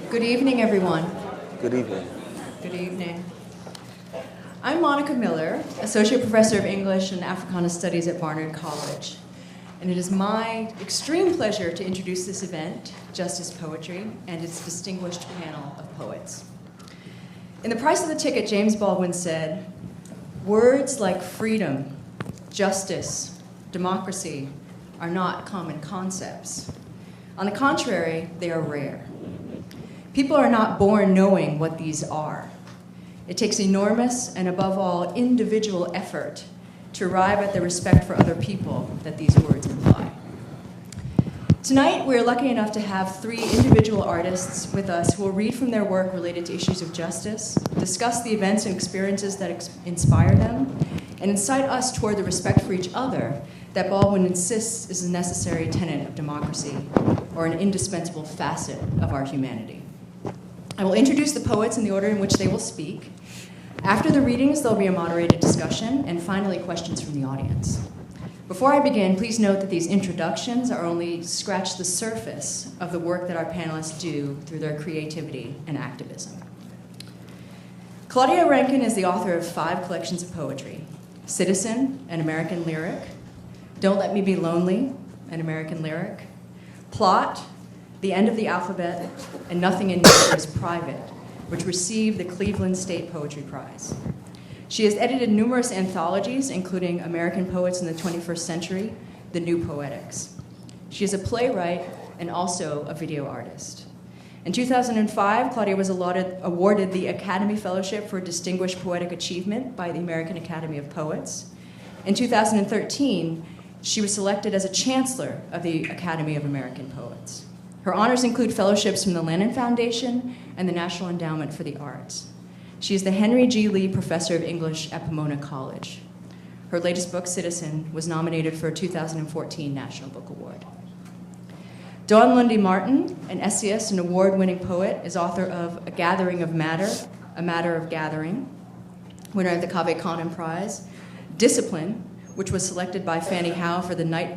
Good evening, everyone. Good evening. Good evening. I'm Monica Miller, Associate Professor of English and Africana Studies at Barnard College. And it is my extreme pleasure to introduce this event, Justice Poetry, and its distinguished panel of poets. In The Price of the Ticket, James Baldwin said, "Words like freedom, justice, democracy are not common concepts. On the contrary, they are rare. People are not born knowing what these are. It takes enormous and, above all, individual effort to arrive at the respect for other people that these words imply." Tonight, we're lucky enough to have three individual artists with us who will read from their work related to issues of justice, discuss the events and experiences that inspire them, and incite us toward the respect for each other that Baldwin insists is a necessary tenet of democracy, or an indispensable facet of our humanity. I will introduce the poets in the order in which they will speak. After the readings, there'll be a moderated discussion, and finally, questions from the audience. Before I begin, please note that these introductions are only scratch the surface of the work that our panelists do through their creativity and activism. Claudia Rankine is the author of 5 collections of poetry: Citizen, an American lyric; Don't Let Me Be Lonely, an American lyric; Plot, The End of the Alphabet, and Nothing in Nature is Private, which received the Cleveland State Poetry Prize. She has edited numerous anthologies, including American Poets in the 21st Century, The New Poetics. She is a playwright and also a video artist. In 2005, Claudia was awarded the Academy Fellowship for Distinguished Poetic Achievement by the American Academy of Poets. In 2013, she was selected as a Chancellor of the Academy of American Poets. Her honors include fellowships from the Lennon Foundation and the National Endowment for the Arts. She is the Henry G. Lee Professor of English at Pomona College. Her latest book, Citizen, was nominated for a 2014 National Book Award. Dawn Lundy Martin, an essayist and award-winning poet, is author of A Gathering of Matter, A Matter of Gathering, winner of the Cave Canem Prize; Discipline, which was selected by Fannie Howe for the Night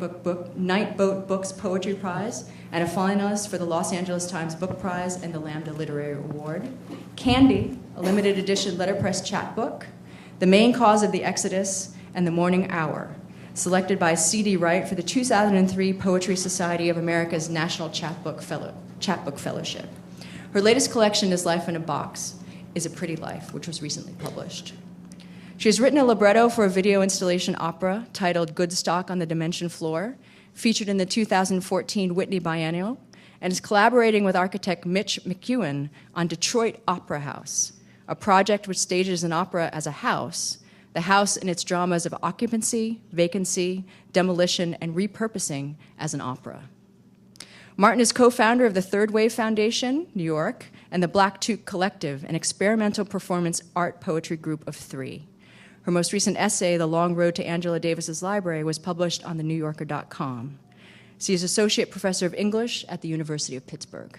Boat Books Poetry Prize, and a finalist for the Los Angeles Times Book Prize and the Lambda Literary Award; Candy, a limited edition letterpress chapbook; The Main Cause of the Exodus, and The Morning Hour, selected by C.D. Wright for the 2003 Poetry Society of America's National Chapbook Fellowship. Her latest collection is Life in a Box, Is a Pretty Life, which was recently published. She has written a libretto for a video installation opera titled Good Stock on the Dimension Floor, featured in the 2014 Whitney Biennial, and is collaborating with architect Mitch McEwen on Detroit Opera House, a project which stages an opera as a house, the house in its dramas of occupancy, vacancy, demolition, and repurposing as an opera. Martin is co-founder of the Third Wave Foundation, New York, and the Black Toque Collective, an experimental performance art poetry group of 3. Her most recent essay, The Long Road to Angela Davis's Library, was published on thenewyorker.com. She is Associate Professor of English at the University of Pittsburgh.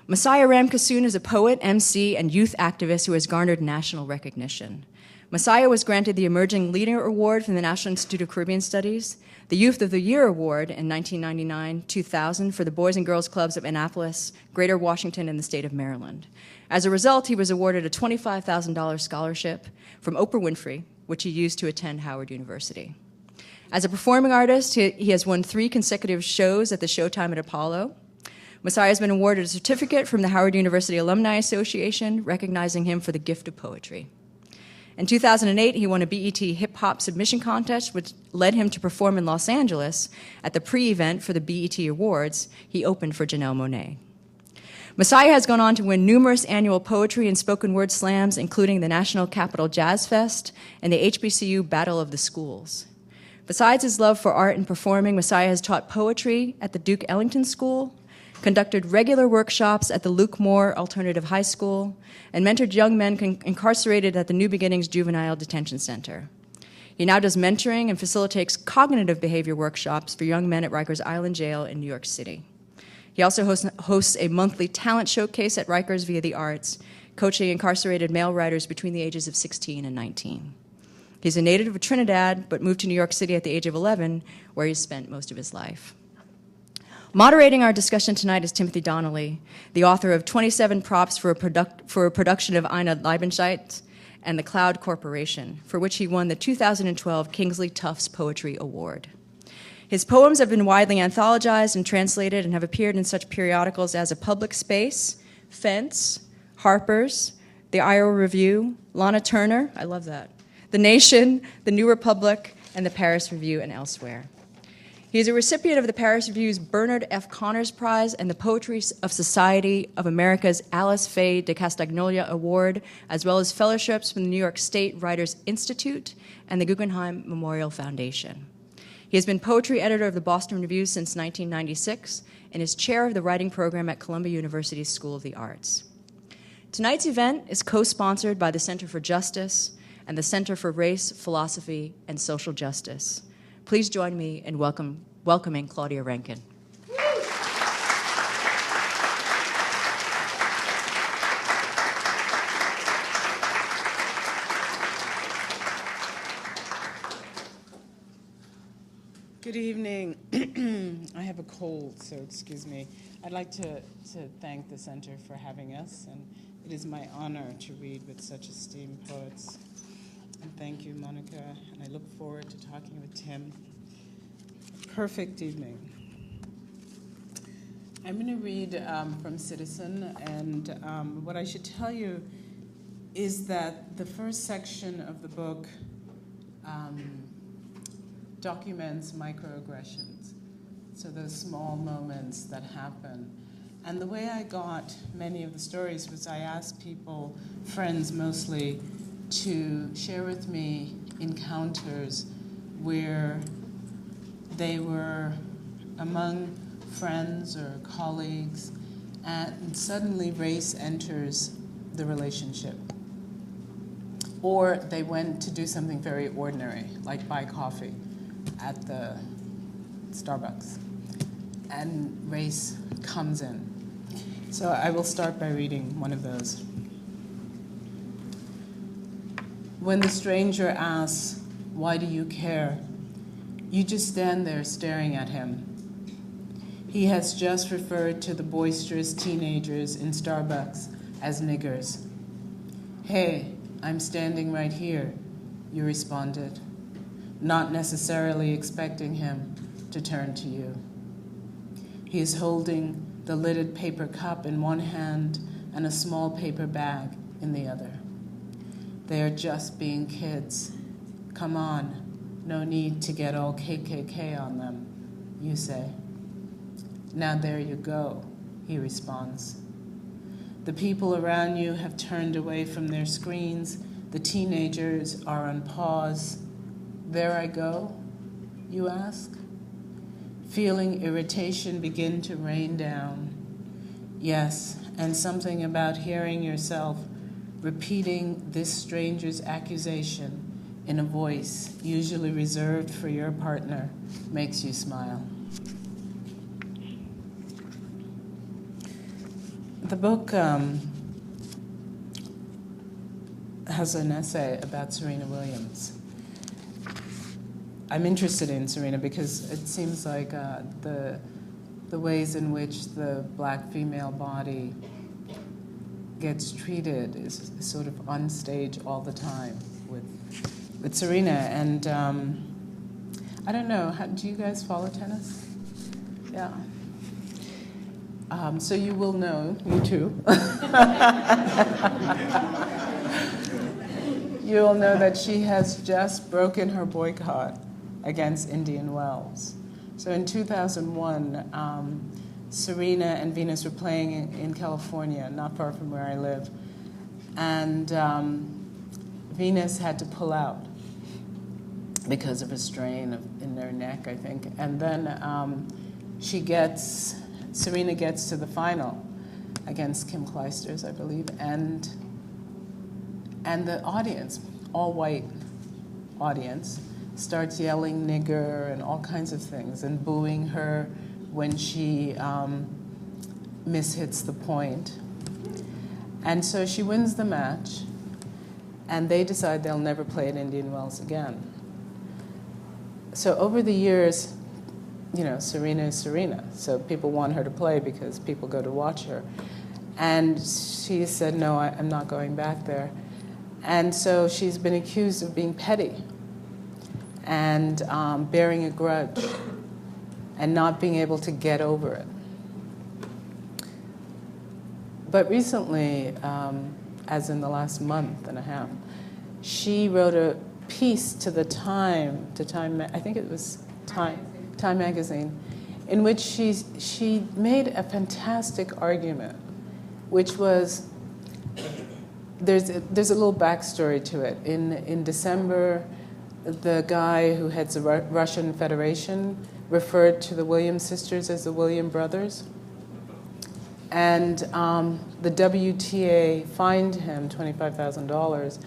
Messiah Ramkissoon is a poet, MC, and youth activist who has garnered national recognition. Messiah was granted the Emerging Leader Award from the National Institute of Caribbean Studies, the Youth of the Year Award in 1999-2000 for the Boys and Girls Clubs of Annapolis, Greater Washington, and the state of Maryland. As a result, he was awarded a $25,000 scholarship from Oprah Winfrey, which he used to attend Howard University. As a performing artist, he has won 3 consecutive shows at the Showtime at Apollo. Messiah has been awarded a certificate from the Howard University Alumni Association, recognizing him for the gift of poetry. In 2008, he won a BET hip-hop submission contest, which led him to perform in Los Angeles at the pre-event for the BET Awards. He opened for Janelle Monáe. Messiah has gone on to win numerous annual poetry and spoken word slams, including the National Capital Jazz Fest and the HBCU Battle of the Schools. Besides his love for art and performing, Messiah has taught poetry at the Duke Ellington School, conducted regular workshops at the Luke Moore Alternative High School, and mentored young men incarcerated at the New Beginnings Juvenile Detention Center. He now does mentoring and facilitates cognitive behavior workshops for young men at Rikers Island Jail in New York City. He also hosts a monthly talent showcase at Rikers via the arts, coaching incarcerated male writers between the ages of 16 and 19. He's a native of Trinidad, but moved to New York City at the age of 11, where he spent most of his life. Moderating our discussion tonight is Timothy Donnelly, the author of 27 props for a production of Ina Leibenscheidt and the Cloud Corporation, for which he won the 2012 Kingsley Tufts Poetry Award. His poems have been widely anthologized and translated and have appeared in such periodicals as A Public Space, Fence, Harper's, the Iowa Review, Lana Turner, I love that, The Nation, The New Republic, and the Paris Review, and elsewhere. He is a recipient of the Paris Review's Bernard F. Connors Prize and the Poetry of Society of America's Alice Faye de Castagnola Award, as well as fellowships from the New York State Writers Institute and the Guggenheim Memorial Foundation. He has been poetry editor of the Boston Review since 1996 and is chair of the writing program at Columbia University's School of the Arts. Tonight's event is co-sponsored by the Center for Justice and the Center for Race, Philosophy, and Social Justice. Please join me in welcoming Claudia Rankine. Good evening. I have a cold, so excuse me. I'd like to thank the Center for having us, and it is my honor to read with such esteemed poets. And thank you, Monica, and I look forward to talking with Tim. Perfect evening. I'm going to read from Citizen, and what I should tell you is that the first section of the book documents microaggressions, so those small moments that happen. And the way I got many of the stories was I asked people, friends mostly, to share with me encounters where they were among friends or colleagues, and suddenly race enters the relationship. Or they went to do something very ordinary, like buy coffee at the Starbucks, and race comes in. So I will start by reading one of those. When the stranger asks, "Why do you care?" you just stand there staring at him. He has just referred to the boisterous teenagers in Starbucks as niggers. "Hey, I'm standing right here," you responded, not necessarily expecting him to turn to you. He is holding the lidded paper cup in one hand and a small paper bag in the other. They are just being kids. Come on, no need to get all KKK on them, you say. Now there you go, he responds. The people around you have turned away from their screens. The teenagers are on pause. There I go, you ask? Feeling irritation begin to rain down. Yes, and something about hearing yourself repeating this stranger's accusation in a voice usually reserved for your partner makes you smile. The book has an essay about Serena Williams. I'm interested in Serena because it seems like the ways in which the black female body gets treated is sort of on stage all the time with Serena. And I don't know, do you guys follow tennis? Yeah. So you will know, you too. You will know that she has just broken her boycott against Indian Wells. So in 2001, Serena and Venus were playing in California, not far from where I live. And Venus had to pull out because of a strain in their neck, I think. And then Serena gets to the final against Kim Clijsters, I believe. And the audience, all white audience, starts yelling nigger and all kinds of things and booing her when she mishits the point. And so she wins the match, and they decide they'll never play at Indian Wells again. So over the years, Serena is Serena. So people want her to play because people go to watch her. And she said, no, I'm not going back there. And so she's been accused of being petty and bearing a grudge and not being able to get over it. But recently, as in the last month and a half, she wrote a piece to the Time, I think it was Time magazine, in which she made a fantastic argument, which was, there's a little backstory to it. In December, the guy who heads the Russian Federation referred to the Williams sisters as the William brothers. And the WTA fined him $25,000,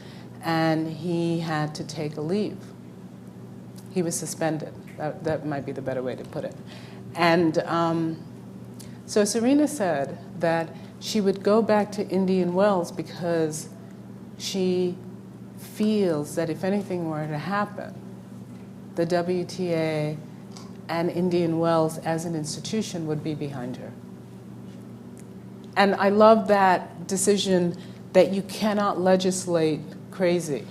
and he had to take a leave. He was suspended. That might be the better way to put it. And so Serena said that she would go back to Indian Wells because she feels that if anything were to happen, the WTA and Indian Wells as an institution would be behind her. And I love that decision that you cannot legislate crazy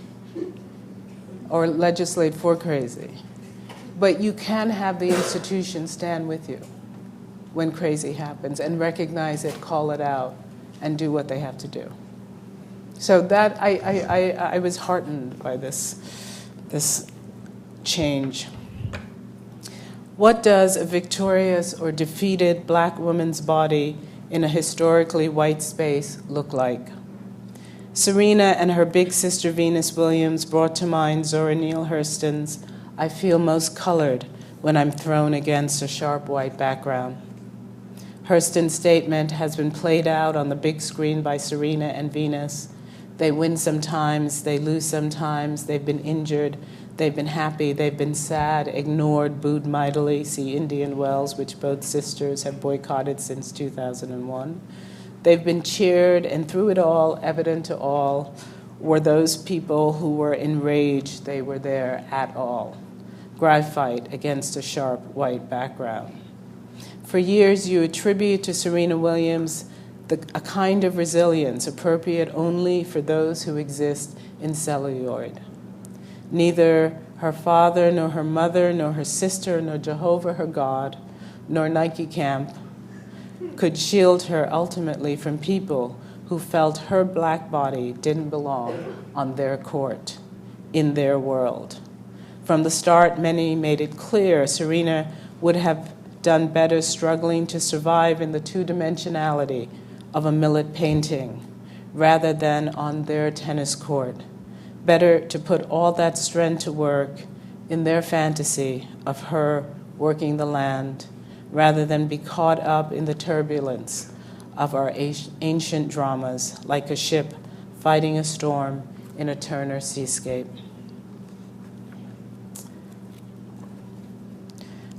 or legislate for crazy, but you can have the institution stand with you when crazy happens and recognize it, call it out, and do what they have to do. So that I was heartened by this change. What does a victorious or defeated black woman's body in a historically white space look like? Serena and her big sister Venus Williams brought to mind Zora Neale Hurston's "I feel most colored when I'm thrown against a sharp white background." Hurston's statement has been played out on the big screen by Serena and Venus. They win sometimes, they lose sometimes, they've been injured, they've been happy, they've been sad, ignored, booed mightily. See Indian Wells, which both sisters have boycotted since 2001. They've been cheered, and through it all, evident to all, were those people who were enraged they were there at all. Graphite against a sharp white background. For years, you attribute to Serena Williams a kind of resilience appropriate only for those who exist in celluloid. Neither her father, nor her mother, nor her sister, nor Jehovah, her God, nor Nike Camp could shield her ultimately from people who felt her black body didn't belong on their court, in their world. From the start, many made it clear Serena would have done better struggling to survive in the two-dimensionality of a Millet painting rather than on their tennis court. Better to put all that strength to work in their fantasy of her working the land rather than be caught up in the turbulence of our ancient dramas like a ship fighting a storm in a Turner seascape.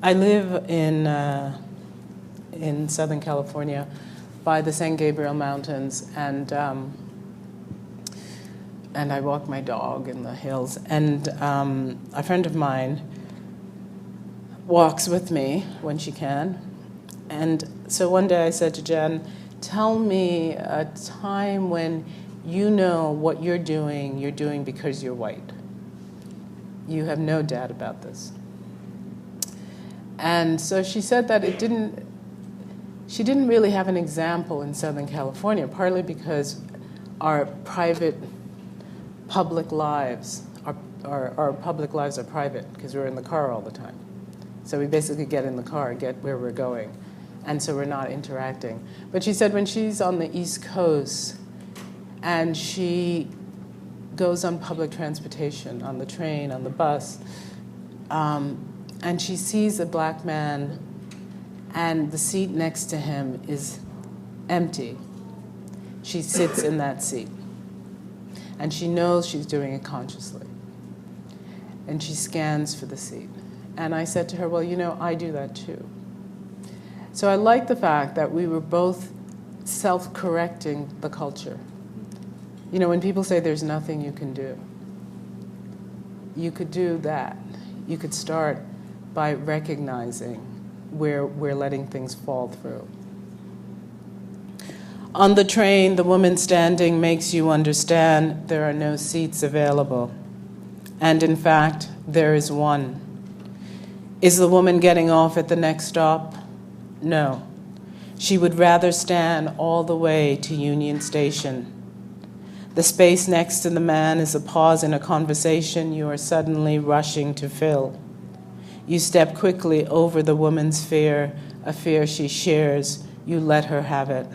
I live in Southern California by the San Gabriel Mountains, and I walk my dog in the hills. And a friend of mine walks with me when she can. And so one day I said to Jen, tell me a time when you know what you're doing because you're white. You have no doubt about this. And so she said that she didn't really have an example in Southern California, partly because our private public lives, our public lives are private because we're in the car all the time. So we basically get in the car, get where we're going, and so we're not interacting. But she said when she's on the East Coast and she goes on public transportation, on the train, on the bus, and she sees a black man and the seat next to him is empty, she sits in that seat. And she knows she's doing it consciously. And she scans for the seat. And I said to her, well, I do that too. So I like the fact that we were both self-correcting the culture. When people say there's nothing you can do, you could do that. You could start by recognizing we're letting things fall through. On the train, the woman standing makes you understand there are no seats available. And in fact, there is one. Is the woman getting off at the next stop? No. She would rather stand all the way to Union Station. The space next to the man is a pause in a conversation you are suddenly rushing to fill. You step quickly over the woman's fear, a fear she shares. You let her have it.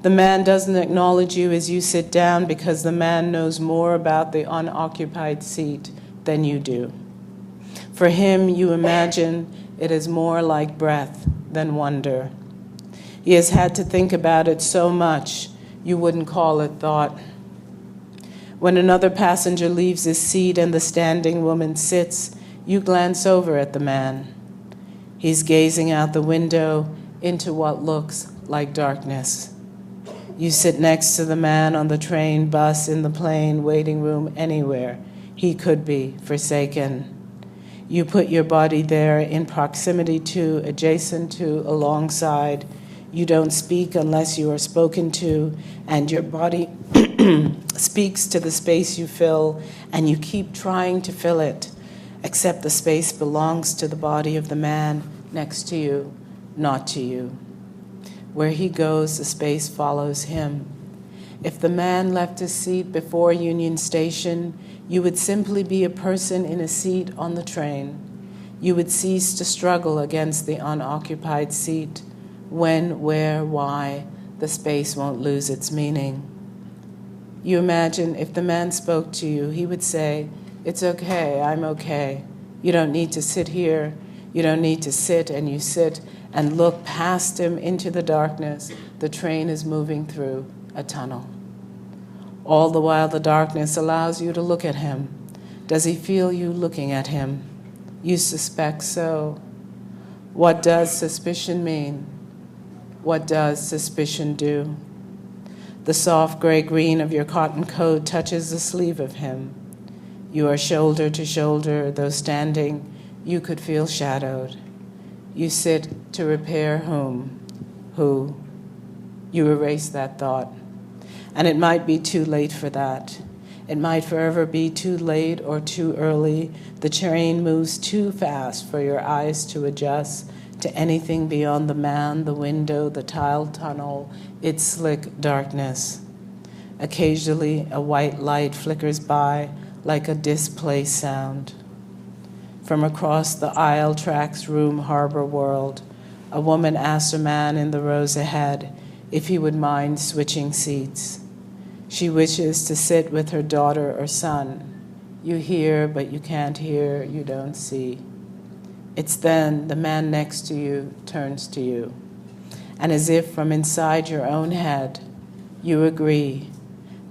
The man doesn't acknowledge you as you sit down because the man knows more about the unoccupied seat than you do. For him, you imagine it is more like breath than wonder. He has had to think about it so much, you wouldn't call it thought. When another passenger leaves his seat and the standing woman sits, you glance over at the man. He's gazing out the window into what looks like darkness. You sit next to the man on the train, bus, in the plane, waiting room, anywhere. He could be forsaken. You put your body there in proximity to, adjacent to, alongside. You don't speak unless you are spoken to, and your body speaks to the space you fill, and you keep trying to fill it, except the space belongs to the body of the man next to you, not to you. Where he goes, the space follows him. If the man left his seat before Union Station, you would simply be a person in a seat on the train. You would cease to struggle against the unoccupied seat. When, where, why, the space won't lose its meaning. You imagine if the man spoke to you, he would say, "It's okay, I'm okay. You don't need to sit here. You don't need to sit," and you sit and look past him into the darkness. The train is moving through a tunnel. All the while, the darkness allows you to look at him. Does he feel you looking at him? You suspect so. What does suspicion mean? What does suspicion do? The soft gray-green of your cotton coat touches the sleeve of him. You are shoulder to shoulder, though standing, you could feel shadowed. You sit to repair whom? Who? You erase that thought. And it might be too late for that. It might forever be too late or too early. The train moves too fast for your eyes to adjust to anything beyond the man, the window, the tiled tunnel, its slick darkness. Occasionally, a white light flickers by like a displaced sound. From across the aisle tracks room harbor world, a woman asks a man in the rows ahead if he would mind switching seats. She wishes to sit with her daughter or son. You hear, but you can't hear, you don't see. It's then the man next to you turns to you, and as if from inside your own head, you agree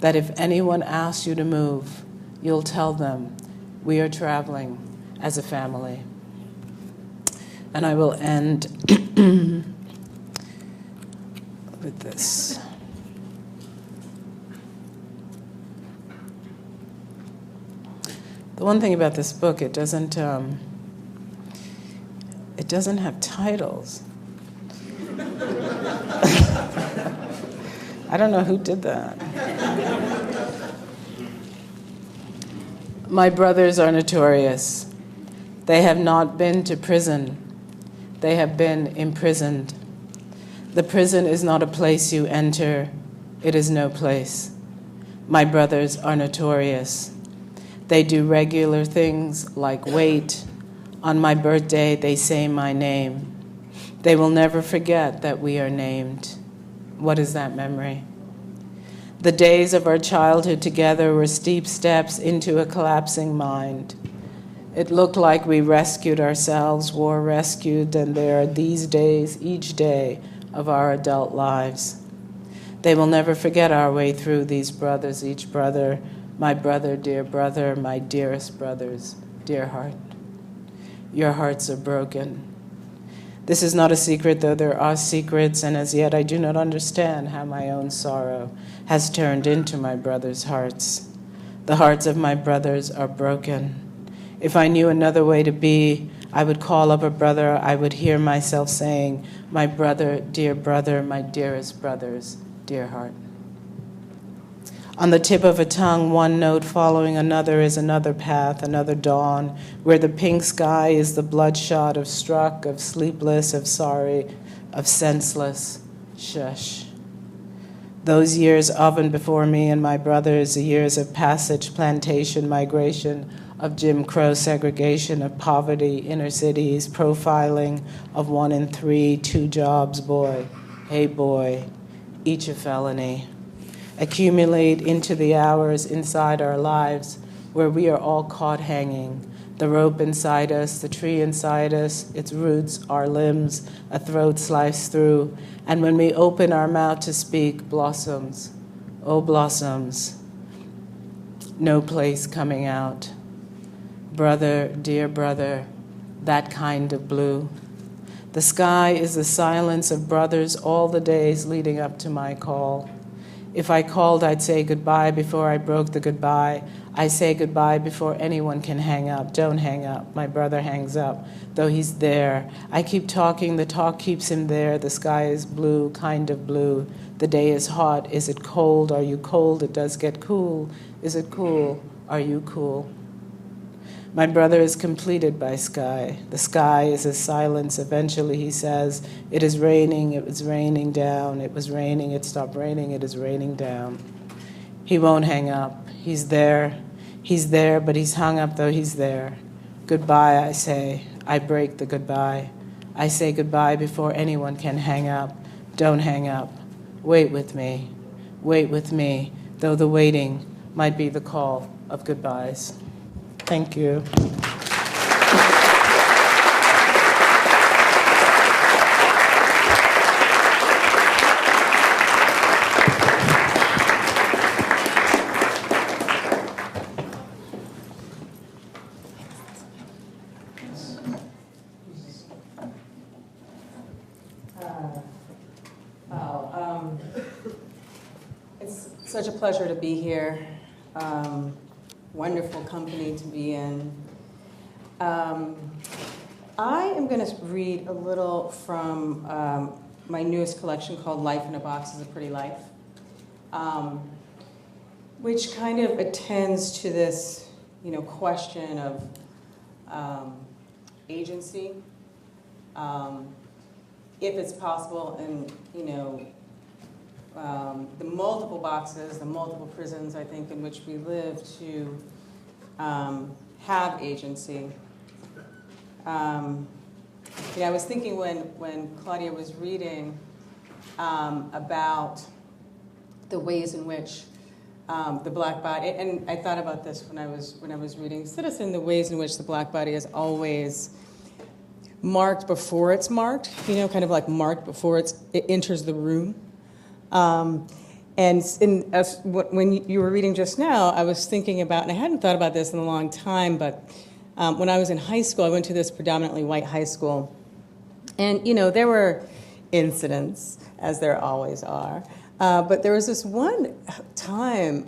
that if anyone asks you to move, you'll tell them, we are traveling as a family. And I will end with this. The one thing about this book, it doesn't have titles. I don't know who did that. My brothers are notorious. They have not been to prison. They have been imprisoned. The prison is not a place you enter. It is no place. My brothers are notorious. They do regular things like wait. On my birthday, they say my name. They will never forget that we are named. What is that memory? The days of our childhood together were steep steps into a collapsing mind. It looked like we rescued ourselves, were rescued, and there are these days, each day of our adult lives. They will never forget our way through these brothers, each brother, my dearest brothers, dear heart. Your hearts are broken. This is not a secret, though there are secrets, and as yet I do not understand how my own sorrow has turned into my brothers' hearts. The hearts of my brothers are broken. If I knew another way to be, I would call up a brother. I would hear myself saying, my brother, my dearest brother's dear heart. On the tip of a tongue, one note following another is another path, another dawn, where the pink sky is the bloodshot of struck, of sleepless, of sorry, of senseless. Shush. Those years oven before me and my brothers, the years of passage, plantation, migration, of Jim Crow segregation, of poverty, inner cities, profiling of 1 in 3, 2 jobs, boy, hey boy, each a felony. Accumulate into the hours inside our lives where we are all caught hanging. The rope inside us, the tree inside us, its roots, our limbs, a throat sliced through. And when we open our mouth to speak, blossoms, oh blossoms, no place coming out. Brother, dear brother, that kind of blue. The sky is the silence of brothers all the days leading up to my call. If I called, I'd say goodbye before I broke the goodbye. I say goodbye before anyone can hang up. Don't hang up. My brother hangs up, though he's there. I keep talking. The talk keeps him there. The sky is blue, kind of blue. The day is hot. Is it cold? Are you cold? It does get cool. Is it cool? Are you cool? My brother is completed by sky. The sky is his silence. Eventually he says, it is raining, it was raining down, it was raining, it stopped raining, it is raining down. He won't hang up. He's there, but he's hung up though he's there. Goodbye, I say. I break the goodbye. I say goodbye before anyone can hang up. Don't hang up. Wait with me, though the waiting might be the call of goodbyes. Thank you. It's such a pleasure to be here. Wonderful company to be in. I am going to read a little from my newest collection called Life in a Box is a Pretty Life, which kind of attends to this, question of agency, if it's possible, and the multiple boxes, the multiple prisons, I think, in which we live to have agency. I was thinking when Claudia was reading about the ways in which the black body, and I thought about this when I was reading Citizen, the ways in which the black body is always marked before it's marked, kind of like marked before it enters the room. When you were reading just now, I was thinking about, and I hadn't thought about this in a long time, but when I was in high school, I went to this predominantly white high school. And, there were incidents, as there always are. But there was this one time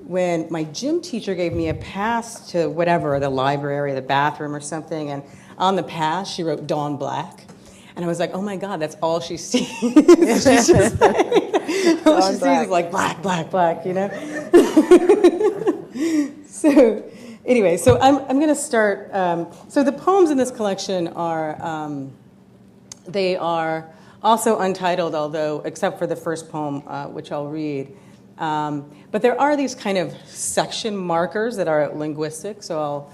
when my gym teacher gave me a pass to whatever, the library, the bathroom or something. And on the pass, she wrote Dawn Black. And I was like, oh my God, that's all she sees. She's just like, all she sees is like black, black, black, So anyway, so I'm going to start. So the poems in this collection are, they are also untitled, although, except for the first poem, which I'll read. But there are these kind of section markers that are linguistic, so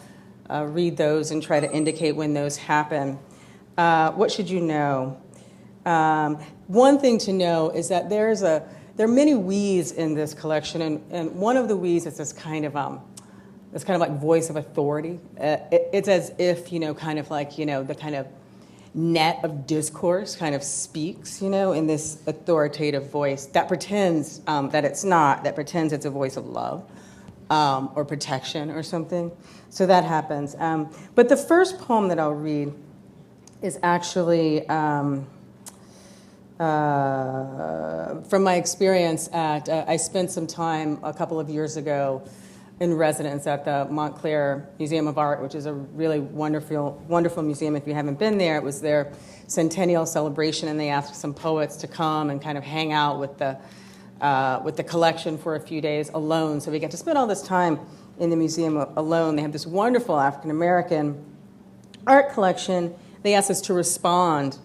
I'll read those and try to indicate when those happen. What should you know? One thing to know is that there are many we's in this collection, and one of the we's is this kind of like voice of authority. It's as if, kind of like, the kind of net of discourse kind of speaks, in this authoritative voice that pretends that it's not, that pretends it's a voice of love or protection or something. So that happens. But the first poem that I'll read is actually from my experience at, I spent some time a couple of years ago in residence at the Montclair Museum of Art, which is a really wonderful, wonderful museum. If you haven't been there, it was their centennial celebration, and they asked some poets to come and kind of hang out with the collection for a few days alone. So we get to spend all this time in the museum alone. They have this wonderful African-American art collection. They asked us to respond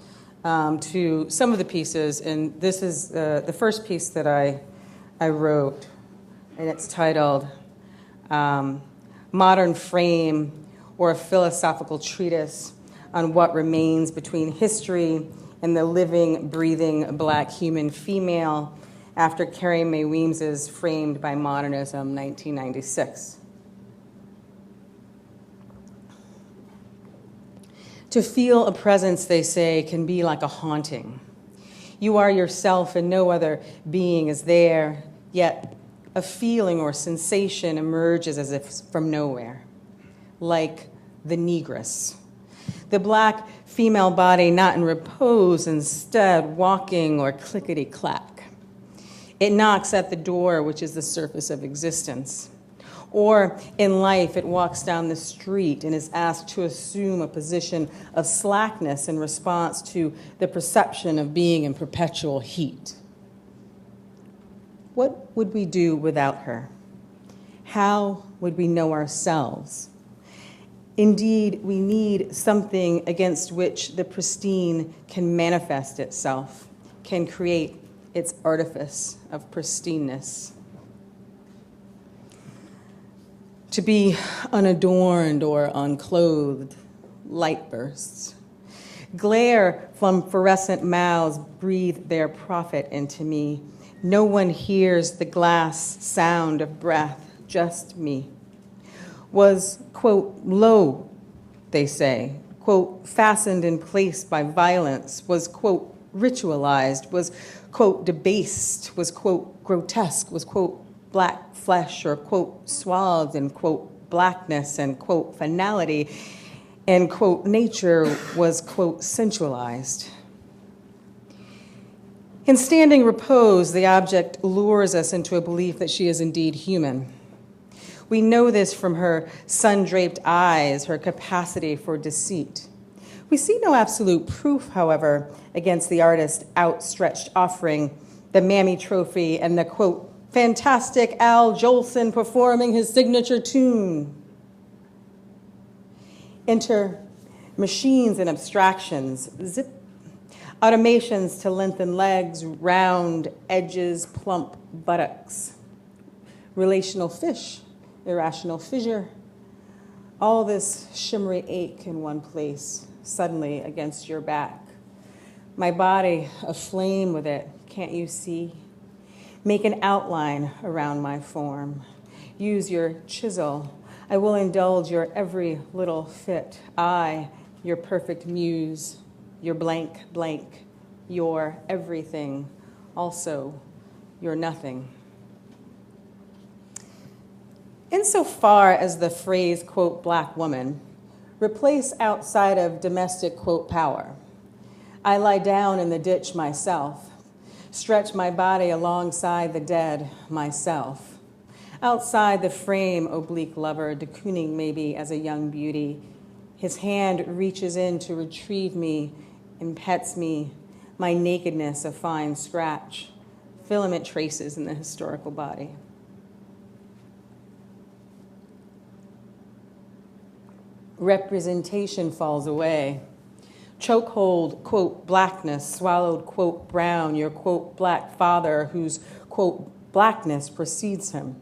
to some of the pieces, and this is the first piece that I wrote, and it's titled Modern Frame, or a Philosophical Treatise on What Remains Between History and the Living, Breathing Black Human Female, after Carrie Mae Weems's Framed by Modernism, 1996. To feel a presence, they say, can be like a haunting. You are yourself and no other being is there, yet a feeling or sensation emerges as if from nowhere, like the negress. The black female body not in repose, instead walking or clickety-clack. It knocks at the door, which is the surface of existence. Or in life, it walks down the street and is asked to assume a position of slackness in response to the perception of being in perpetual heat. What would we do without her? How would we know ourselves? Indeed, we need something against which the pristine can manifest itself, can create its artifice of pristineness. To be unadorned or unclothed, light bursts. Glare from fluorescent mouths breathe their profit into me. No one hears the glass sound of breath, just me. Was, quote, low, they say, quote, fastened in place by violence, was, quote, ritualized, was, quote, debased, was, quote, grotesque, was, quote, black flesh, or, quote, swathed in, quote, blackness and, quote, finality, and, quote, nature was, quote, sensualized. In standing repose, the object lures us into a belief that she is indeed human. We know this from her sun-draped eyes, her capacity for deceit. We see no absolute proof, however, against the artist's outstretched offering, the Mammy Trophy and the, quote, fantastic Al Jolson performing his signature tune. Enter machines and abstractions, zip, automations to lengthen legs, round edges, plump buttocks, relational fish, irrational fissure, all this shimmery ache in one place, suddenly against your back. My body aflame with it, can't you see? Make an outline around my form. Use your chisel. I will indulge your every little fit. I, your perfect muse, your blank blank, your everything, also your nothing. Insofar as the phrase, quote, black woman, replace outside of domestic, quote, power, I lie down in the ditch myself, stretch my body alongside the dead myself. Outside the frame, oblique lover, de Kooning maybe as a young beauty, his hand reaches in to retrieve me and pets me, my nakedness a fine scratch, filament traces in the historical body. Representation falls away. Chokehold, quote, blackness, swallowed, quote, brown, your, quote, black father whose, quote, blackness precedes him.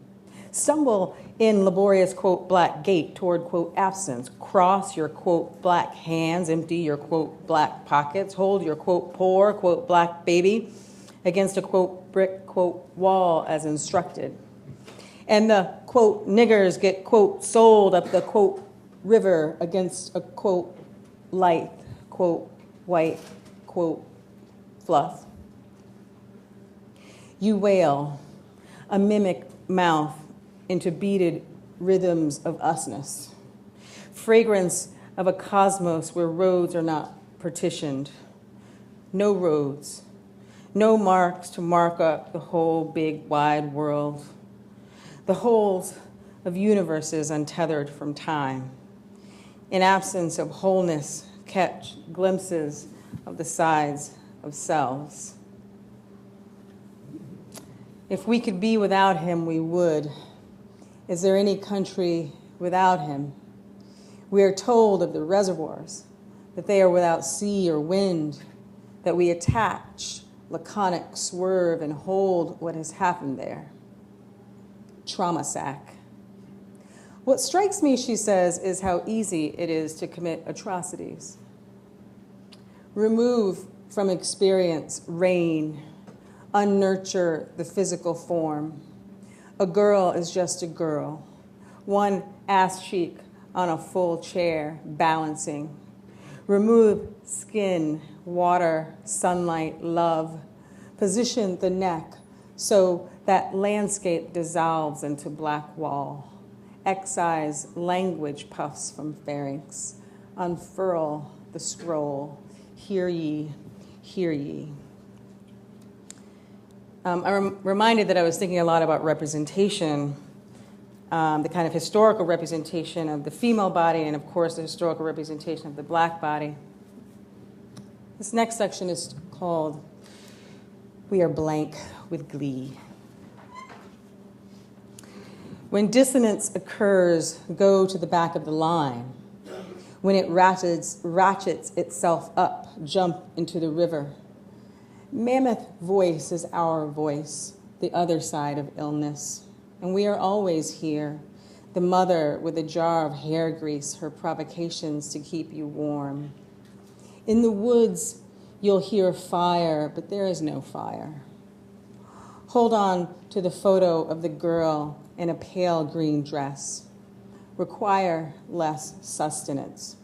Stumble in laborious, quote, black gait toward, quote, absence. Cross your, quote, black hands, empty your, quote, black pockets. Hold your, quote, poor, quote, black baby against a, quote, brick, quote, wall as instructed. And the, quote, niggers get, quote, sold up the, quote, river against a, quote, light, quote, white, quote, fluff. You wail, a mimic mouth into beaded rhythms of usness. Fragrance of a cosmos where roads are not partitioned. No roads, no marks to mark up the whole big wide world. The holes of universes untethered from time. In absence of wholeness, catch glimpses of the sides of selves. If we could be without him, we would. Is there any country without him? We are told of the reservoirs, that they are without sea or wind, that we attach, laconic, swerve, and hold what has happened there. Trauma sack. What strikes me, she says, is how easy it is to commit atrocities. Remove from experience rain, unnurture the physical form. A girl is just a girl, one ass cheek on a full chair, balancing. Remove skin, water, sunlight, love. Position the neck so that landscape dissolves into black wall. Excise language puffs from pharynx. Unfurl the scroll. Hear ye, hear ye. I'm reminded that I was thinking a lot about representation, the kind of historical representation of the female body and, of course, the historical representation of the black body. This next section is called We Are Blank with Glee. When dissonance occurs, go to the back of the line. When it ratchets itself up, jump into the river. Mammoth voice is our voice, the other side of illness. And we are always here, the mother with a jar of hair grease, her provocations to keep you warm. In the woods, you'll hear fire, but there is no fire. Hold on to the photo of the girl in a pale green dress. Require less sustenance.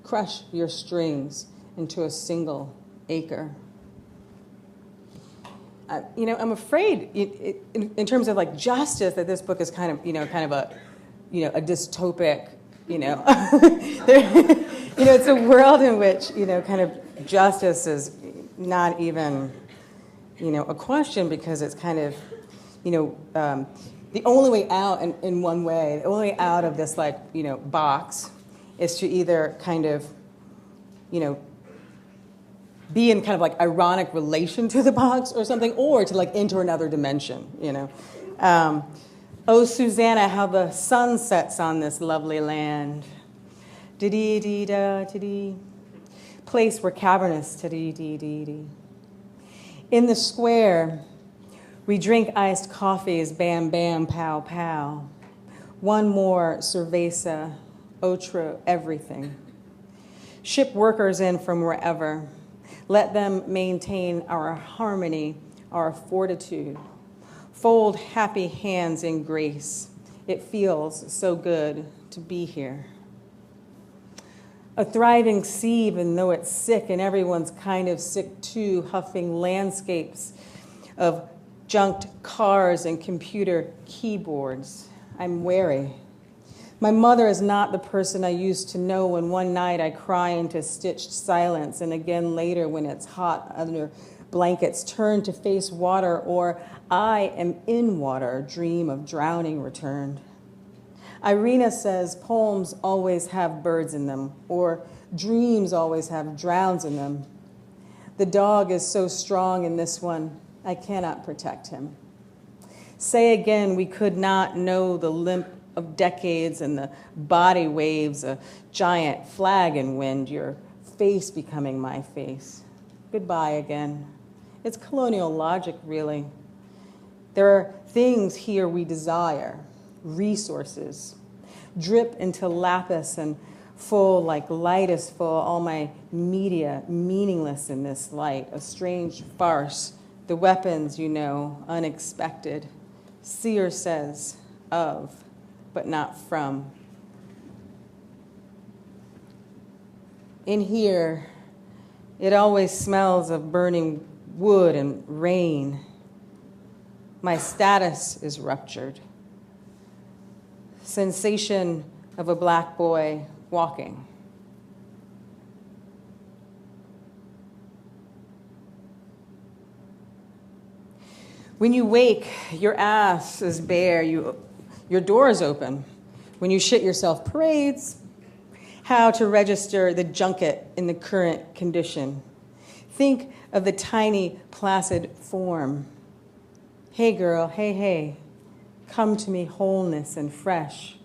Crush your strings into a single acre. I'm afraid, in terms of like justice, that this book is kind of a dystopic, it's a world in which, kind of justice is not even, a question, because it's kind of, the only way out in one way, the only way out of this box is to either kind of, be in kind of like ironic relation to the box or something, or to enter another dimension, Oh, Susanna, how the sun sets on this lovely land. Dee-dee-dee-da-dee-dee. Place where cavernous, dee-dee-dee-dee. In the square, we drink iced coffees, bam, bam, pow, pow. One more cerveza, otra, everything. Ship workers in from wherever. Let them maintain our harmony, our fortitude. Fold happy hands in grace. It feels so good to be here. A thriving sea, even though it's sick, and everyone's kind of sick too, huffing landscapes of junked cars and computer keyboards. I'm wary. My mother is not the person I used to know when one night I cry into stitched silence, and again later when it's hot under blankets turn to face water, or I am in water, dream of drowning returned. Irina says poems always have birds in them, or dreams always have drowns in them. The dog is so strong in this one, I cannot protect him. Say again, we could not know the limp of decades and the body waves, a giant flag in wind, your face becoming my face. Goodbye again. It's colonial logic, really. There are things here we desire, resources. Drip into lapis and full like light is full, all my media meaningless in this light, a strange farce. The weapons, unexpected. Seer says, of, but not from. In here, it always smells of burning wood and rain. My status is ruptured. Sensation of a black boy walking. When you wake, your ass is bare, your door is open. When you shit yourself, parades. How to register the junket in the current condition. Think of the tiny, placid form. Hey, girl, hey, come to me wholeness and fresh.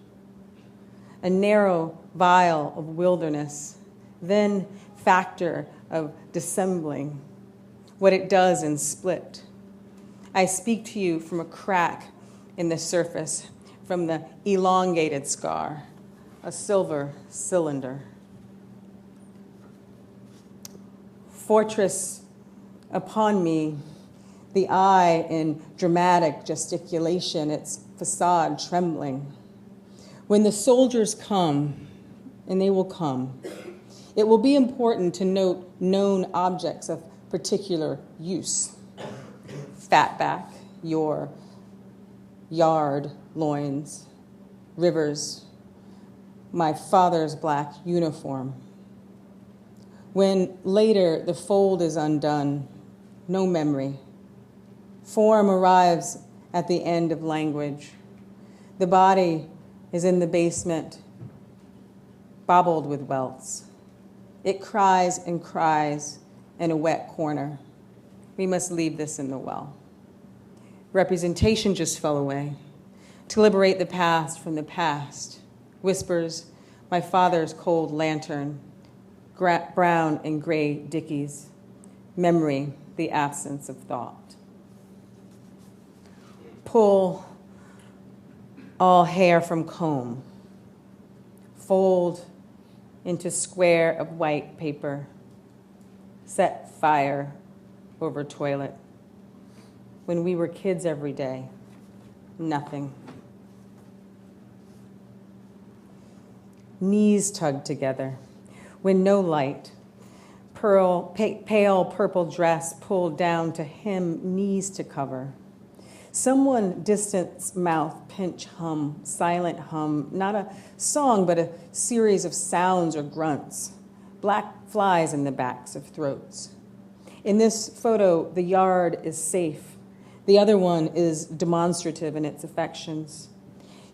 A narrow vial of wilderness, then factor of dissembling, what it does in split. I speak to you from a crack in the surface, from the elongated scar, a silver cylinder. Fortress upon me, the eye in dramatic gesticulation, its facade trembling. When the soldiers come, and they will come, it will be important to note known objects of particular use. Fatback, your yard loins, rivers, my father's black uniform. When later the fold is undone, no memory. Form arrives at the end of language. The body is in the basement, bobbled with welts. It cries and cries in a wet corner. We must leave this in the well. Representation just fell away. To liberate the past from the past, whispers my father's cold lantern, brown and gray Dickies, memory, the absence of thought. Pull all hair from comb, fold into square of white paper, set fire over toilet. When we were kids every day, nothing. Knees tugged together, when no light, pale purple dress pulled down to hem, knees to cover. Someone distance mouth pinch hum, silent hum, not a song but a series of sounds or grunts, black flies in the backs of throats. In this photo, the yard is safe. The other one is demonstrative in its affections.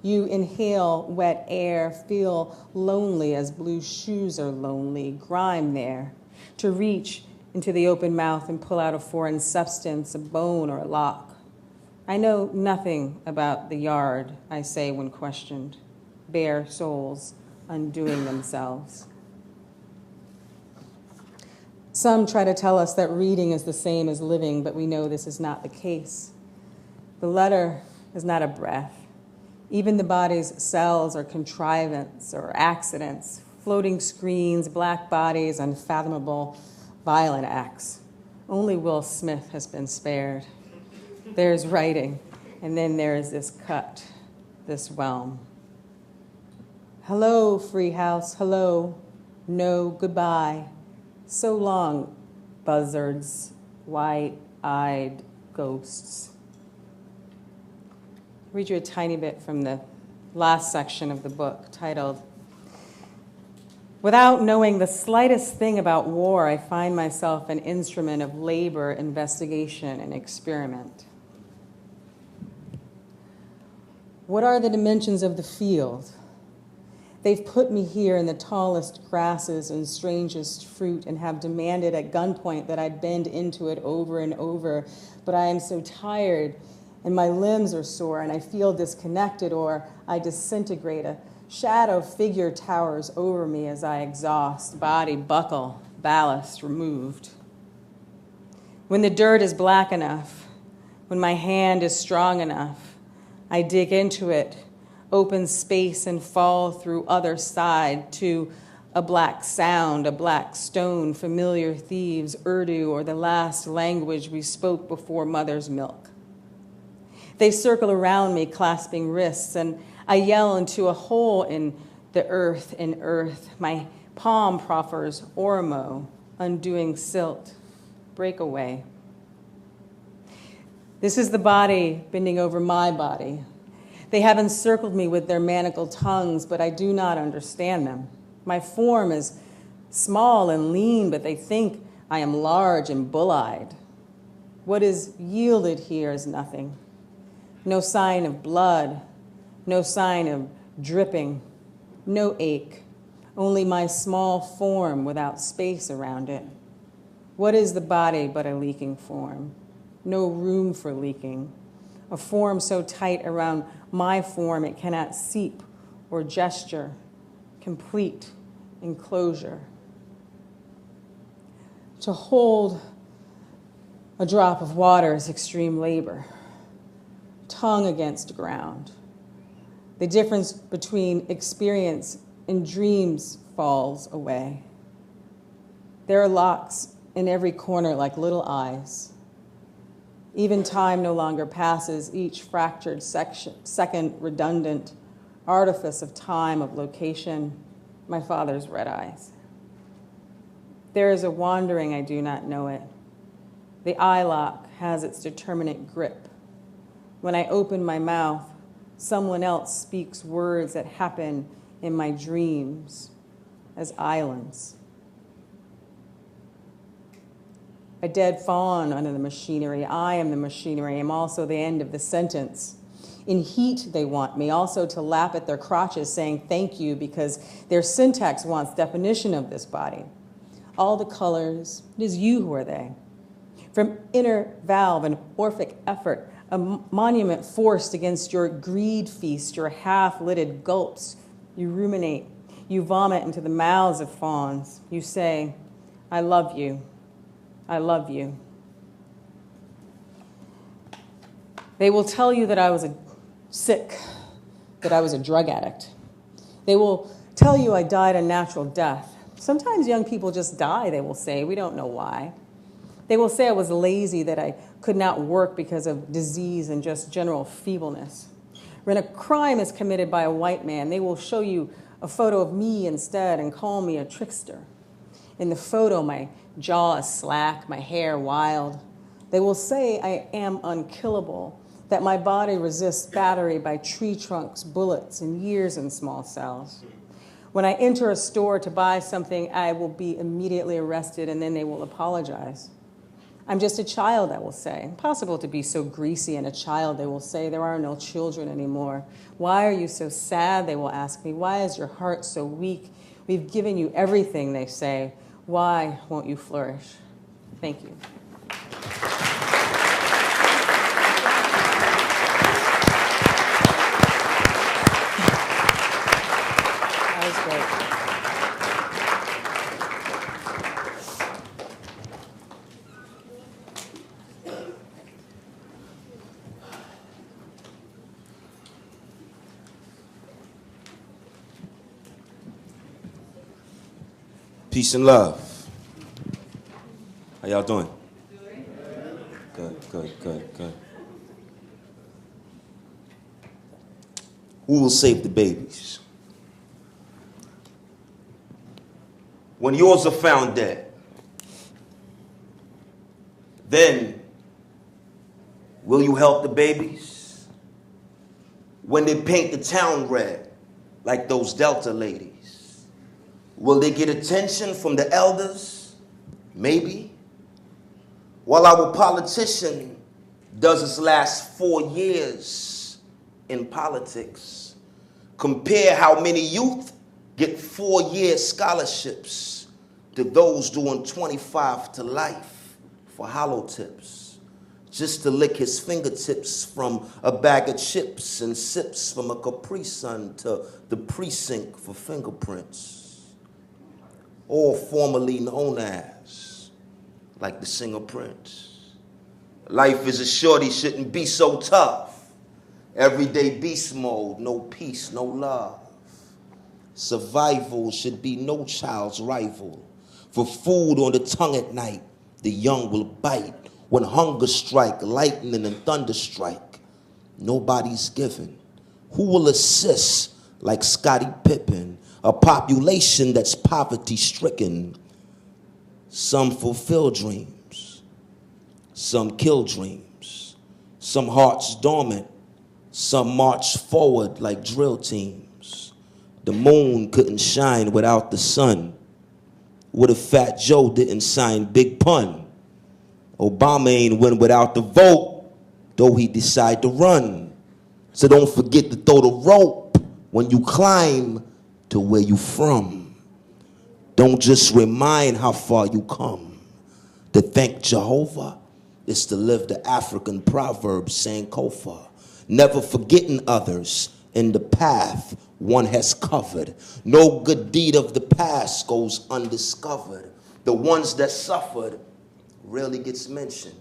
You inhale wet air, feel lonely as blue shoes are lonely, grime there, to reach into the open mouth and pull out a foreign substance, a bone or a lock. I know nothing about the yard, I say when questioned, bare souls undoing themselves. Some try to tell us that reading is the same as living, but we know this is not the case. The letter is not a breath. Even the body's cells are contrivance or accidents, floating screens, black bodies, unfathomable, violent acts. Only Will Smith has been spared. There's writing, and then there is this cut, this whelm. Hello, free house, hello, no, goodbye. So long, buzzards, white-eyed ghosts. I'll read you a tiny bit from the last section of the book, titled, Without knowing the slightest thing about war, I find myself an instrument of labor, investigation, and experiment. What are the dimensions of the field? They've put me here in the tallest grasses and strangest fruit and have demanded at gunpoint that I bend into it over and over, but I am so tired and my limbs are sore and I feel disconnected or I disintegrate. A shadow figure towers over me as I exhaust, body buckle, ballast removed. When the dirt is black enough, when my hand is strong enough, I dig into it, open space and fall through other side to a black sound, a black stone, familiar thieves, Urdu, or the last language we spoke before mother's milk. They circle around me, clasping wrists, and I yell into a hole in the earth, My palm proffers Ormo, undoing silt, breakaway. This is the body bending over my body. They have encircled me with their manacled tongues, but I do not understand them. My form is small and lean, but they think I am large and bull-eyed. What is yielded here is nothing. No sign of blood, no sign of dripping, no ache, only my small form without space around it. What is the body but a leaking form? No room for leaking. A form so tight around my form it cannot seep or gesture, complete enclosure. To hold a drop of water is extreme labor, tongue against ground. The difference between experience and dreams falls away. There are locks in every corner like little eyes. Even time no longer passes, each fractured second redundant artifice of time, of location, my father's red eyes. There is a wandering, I do not know it. The eye lock has its determinate grip. When I open my mouth, someone else speaks words that happen in my dreams as islands. A dead fawn under the machinery. I am the machinery. I am also the end of the sentence. In heat, they want me also to lap at their crotches, saying thank you, because their syntax wants definition of this body. All the colors, it is you who are they. From inner valve, an Orphic effort, a monument forced against your greed feast, your half-lidded gulps. You ruminate, you vomit into the mouths of fawns. You say, I love you, I love you. They will tell you that I was sick, that I was a drug addict. They will tell you I died a natural death. Sometimes young people just die, they will say. We don't know why. They will say I was lazy, that I could not work because of disease and just general feebleness. When a crime is committed by a white man, they will show you a photo of me instead and call me a trickster. In the photo, my jaw is slack, my hair wild. They will say I am unkillable, that my body resists battery by tree trunks, bullets, and years in small cells. When I enter a store to buy something, I will be immediately arrested, and then they will apologize. I'm just a child, I will say. Impossible to be so greasy and a child, they will say. There are no children anymore. Why are you so sad, they will ask me. Why is your heart so weak? We've given you everything, they say. Why won't you flourish? Thank you. That was great. Peace and love. How y'all doing? Good. Who will save the babies? When yours are found dead, then will you help the babies? When they paint the town red, like those Delta ladies, will they get attention from the elders? Maybe. While our politician does his last 4 years in politics, compare how many youth get 4-year scholarships to those doing 25 to life for hollow tips, just to lick his fingertips from a bag of chips and sips from a Capri Sun to the precinct for fingerprints. All formerly known as, like the singer Prince. Life is a shorty, shouldn't be so tough. Everyday beast mode, no peace, no love. Survival should be no child's rival. For food on the tongue at night, the young will bite. When hunger strike, lightning and thunder strike, nobody's given. Who will assist like Scottie Pippen? A population that's poverty-stricken. Some fulfill dreams, some kill dreams, some hearts dormant, some march forward like drill teams. The moon couldn't shine without the sun. What if Fat Joe didn't sign Big Pun? Obama ain't win without the vote, though he decide to run. So don't forget to throw the rope when you climb to where you from, don't just remind how far you come. To thank Jehovah is to live the African proverb Sankofa, never forgetting others in the path one has covered. No good deed of the past goes undiscovered. The ones that suffered rarely gets mentioned,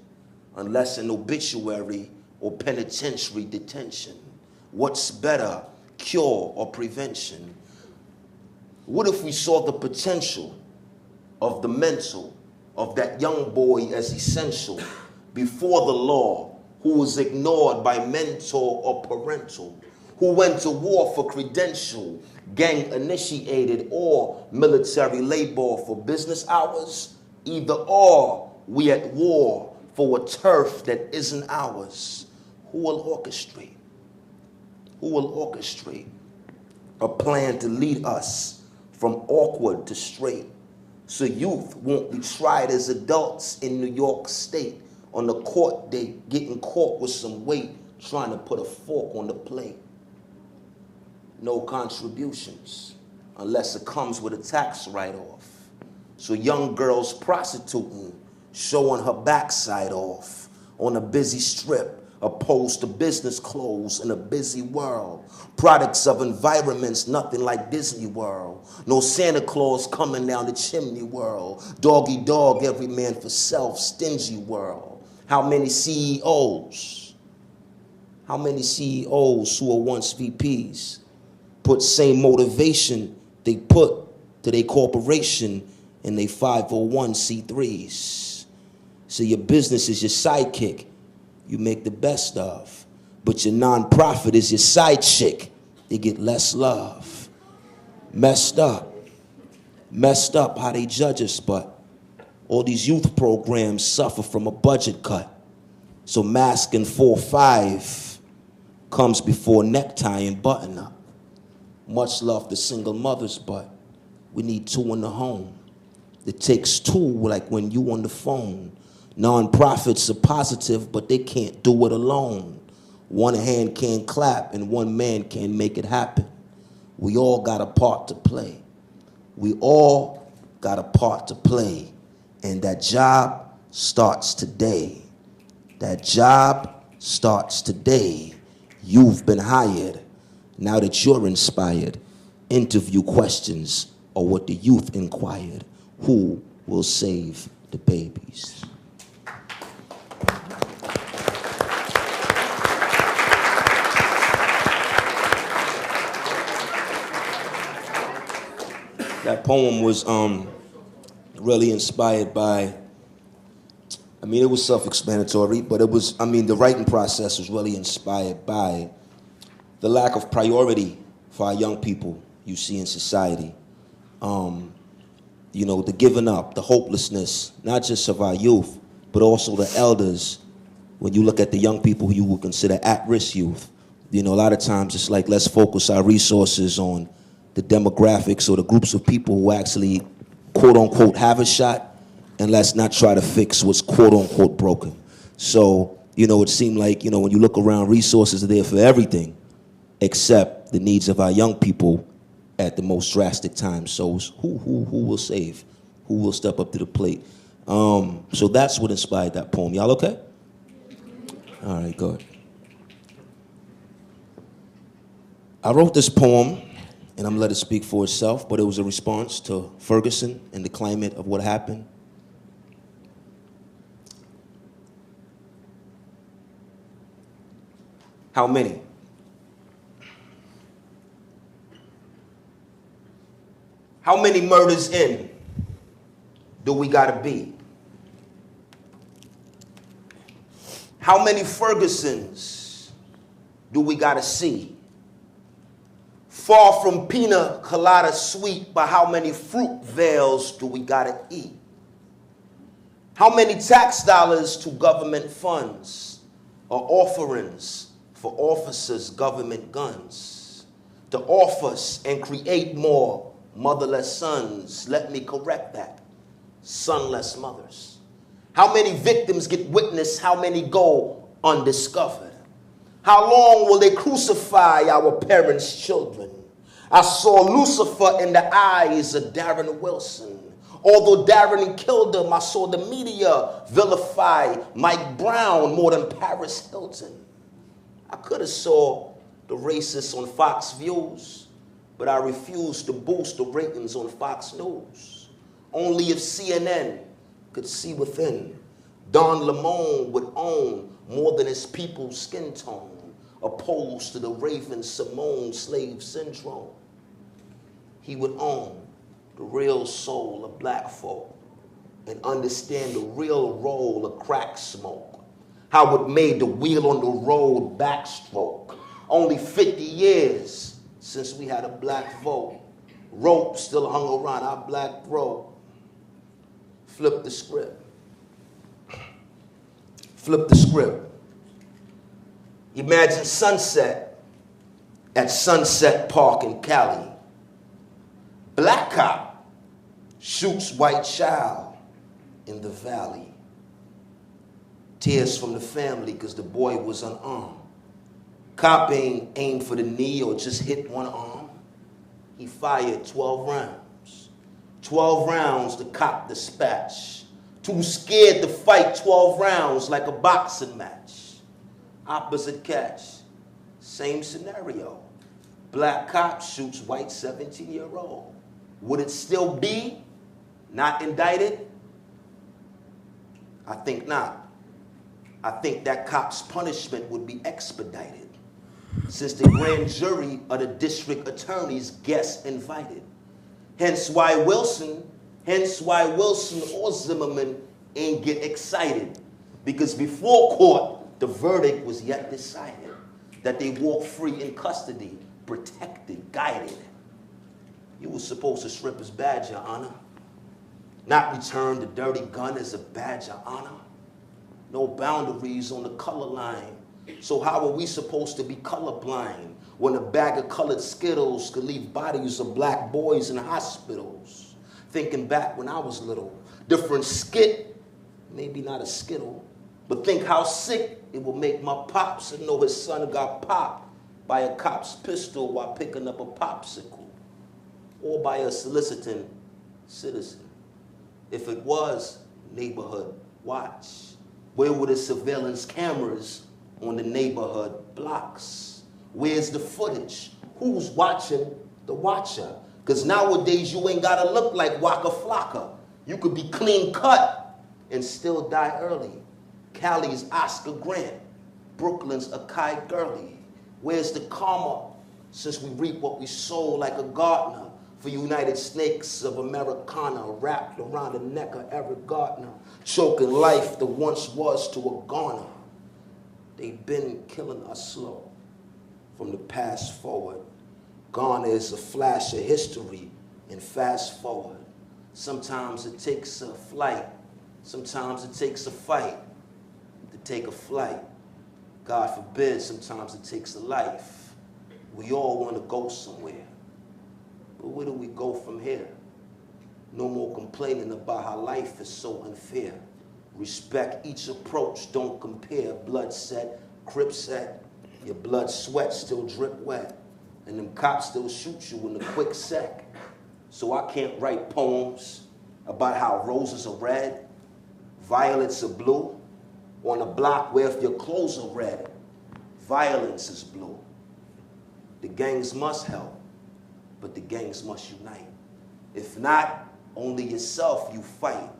unless an obituary or penitentiary detention. What's better, cure or prevention? What if we saw the potential of the mental of that young boy as essential before the law, who was ignored by mentor or parental, who went to war for credential, gang initiated, or military labor for business hours? Either or, we at war for a turf that isn't ours. Who will orchestrate? Who will orchestrate a plan to lead us from awkward to straight, so youth won't be tried as adults in New York State on the court date, getting caught with some weight, trying to put a fork on the plate? No contributions, unless it comes with a tax write-off. So young girls prostituting, showing her backside off on a busy strip, opposed to business clothes in a busy world. Products of environments nothing like Disney World. No Santa Claus coming down the chimney world. Doggy dog, every man for self, stingy world. How many CEOs? How many CEOs who were once VPs put same motivation they put to their corporation in their 501c3s? So your business is your sidekick you make the best of, but your nonprofit is your side chick. They get less love. Messed up how they judge us, but all these youth programs suffer from a budget cut. So masking 4-5 comes before necktie and button up. Much love to single mothers, but we need 2 in the home. It takes 2, like when you on the phone. Nonprofits are positive, but they can't do it alone. One hand can't clap and one man can't make it happen. We all got a part to play. We all got a part to play. And that job starts today. That job starts today. You've been hired. Now that you're inspired, interview questions are what the youth inquired. Who will save the babies? That poem was really inspired by, it was self-explanatory, but it was, the writing process was really inspired by the lack of priority for our young people you see in society. The giving up, the hopelessness, not just of our youth, but also the elders. When you look at the young people who you would consider at-risk youth, a lot of times it's like, let's focus our resources on the demographics or the groups of people who actually, quote unquote, have a shot, and let's not try to fix what's quote unquote broken. So, it seemed like, when you look around, resources are there for everything except the needs of our young people at the most drastic times. So who will save? Who will step up to the plate? So that's what inspired that poem. Y'all okay? All right, good. I wrote this poem, and I'm gonna let it speak for itself, but it was a response to Ferguson and the climate of what happened. How many? How many murders in do we gotta be? How many Fergusons do we gotta see? Far from pina colada sweet, but how many fruit veils do we gotta eat? How many tax dollars to government funds are offerings for officers' government guns to office and create more motherless sons? Let me correct that. Sonless mothers. How many victims get witnessed? How many go undiscovered? How long will they crucify our parents' children? I saw Lucifer in the eyes of Darren Wilson. Although Darren killed him, I saw the media vilify Mike Brown more than Paris Hilton. I could have saw the racists on Fox Views, but I refused to boost the ratings on Fox News. Only if CNN could see within, Don Lemon would own more than his people's skin tone, opposed to the Raven Simone slave syndrome. He would own the real soul of black folk and understand the real role of crack smoke, how it made the wheel on the road backstroke. Only 50 years since we had a black vote. Rope still hung around our black throat. Flip the script. Flip the script. Imagine sunset at Sunset Park in Cali. Black cop shoots white child in the valley. Tears from the family because the boy was unarmed. Cop aimed for the knee or just hit one arm. He fired 12 rounds. 12 rounds the cop dispatched. Too scared to fight 12 rounds like a boxing match. Opposite catch. Same scenario. Black cop shoots white 17-year-old. Would it still be not indicted? I think not. I think that cop's punishment would be expedited, since the grand jury or the district attorney's guests invited. Hence why Wilson or Zimmerman ain't get excited, because before court, the verdict was yet decided, that they walk free in custody, protected, guided. You were supposed to strip his badge, Your Honor, not return the dirty gun as a badge of honor. No boundaries on the color line. So how are we supposed to be colorblind when a bag of colored Skittles could leave bodies of black boys in hospitals? Thinking back when I was little, different skit, maybe not a Skittle, but think how sick it will make my pops to know his son got popped by a cop's pistol while picking up a popsicle, or by a soliciting citizen. If it was neighborhood watch, where were the surveillance cameras on the neighborhood blocks? Where's the footage? Who's watching the watcher? Because nowadays you ain't gotta look like Waka Flocka. You could be clean cut and still die early. Cali's Oscar Grant, Brooklyn's Akai Gurley. Where's the karma since we reap what we sow like a gardener? For United Snakes of Americana wrapped around the neck of Eric Gardner, choking life that once was to a garner. They've been killing us slow from the past forward. Garner is a flash of history and fast forward. Sometimes it takes a flight. Sometimes it takes a fight to take a flight. God forbid, sometimes it takes a life. We all want to go somewhere. But where do we go from here? No more complaining about how life is so unfair. Respect each approach, don't compare. Blood set, crip set, your blood sweat still drip wet. And them cops still shoot you in a quick sec. So I can't write poems about how roses are red, violets are blue, on a block where if your clothes are red, violence is blue. The gangs must help, but the gangs must unite. If not, only yourself you fight.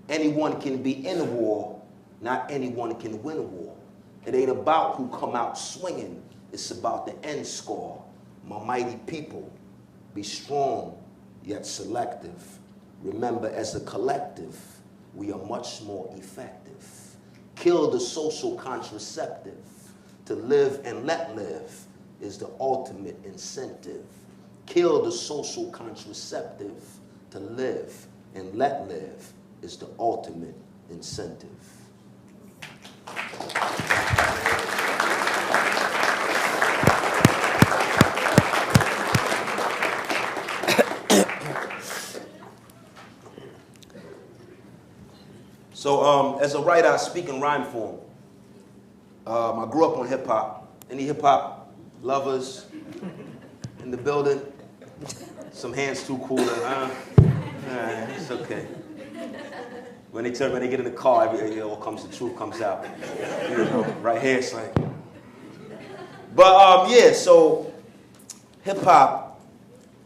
Anyone can be in a war, not anyone can win a war. It ain't about who come out swinging, it's about the end score. My mighty people, be strong yet selective. Remember, as a collective, we are much more effective. Kill the social contraceptive. To live and let live is the ultimate incentive. Kill the social contraceptive. To live and let live is the ultimate incentive. So as a writer, I speak in rhyme form. I grew up on hip hop. Any hip hop lovers in the building? Some hands too cool, huh? It's okay. When they get in the car, it all comes, the truth comes out. You know, right here, it's like. But yeah, so hip hop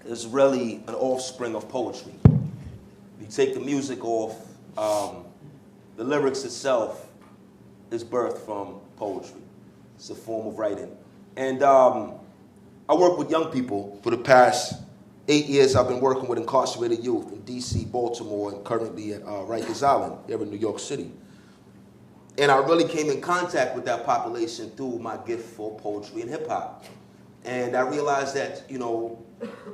is really an offspring of poetry. You take the music off, the lyrics itself is birthed from poetry. It's a form of writing. And I work with young people for the past 8 years. I've been working with incarcerated youth in D.C., Baltimore, and currently at Rikers Island here in New York City. And I really came in contact with that population through my gift for poetry and hip hop. And I realized that, you know,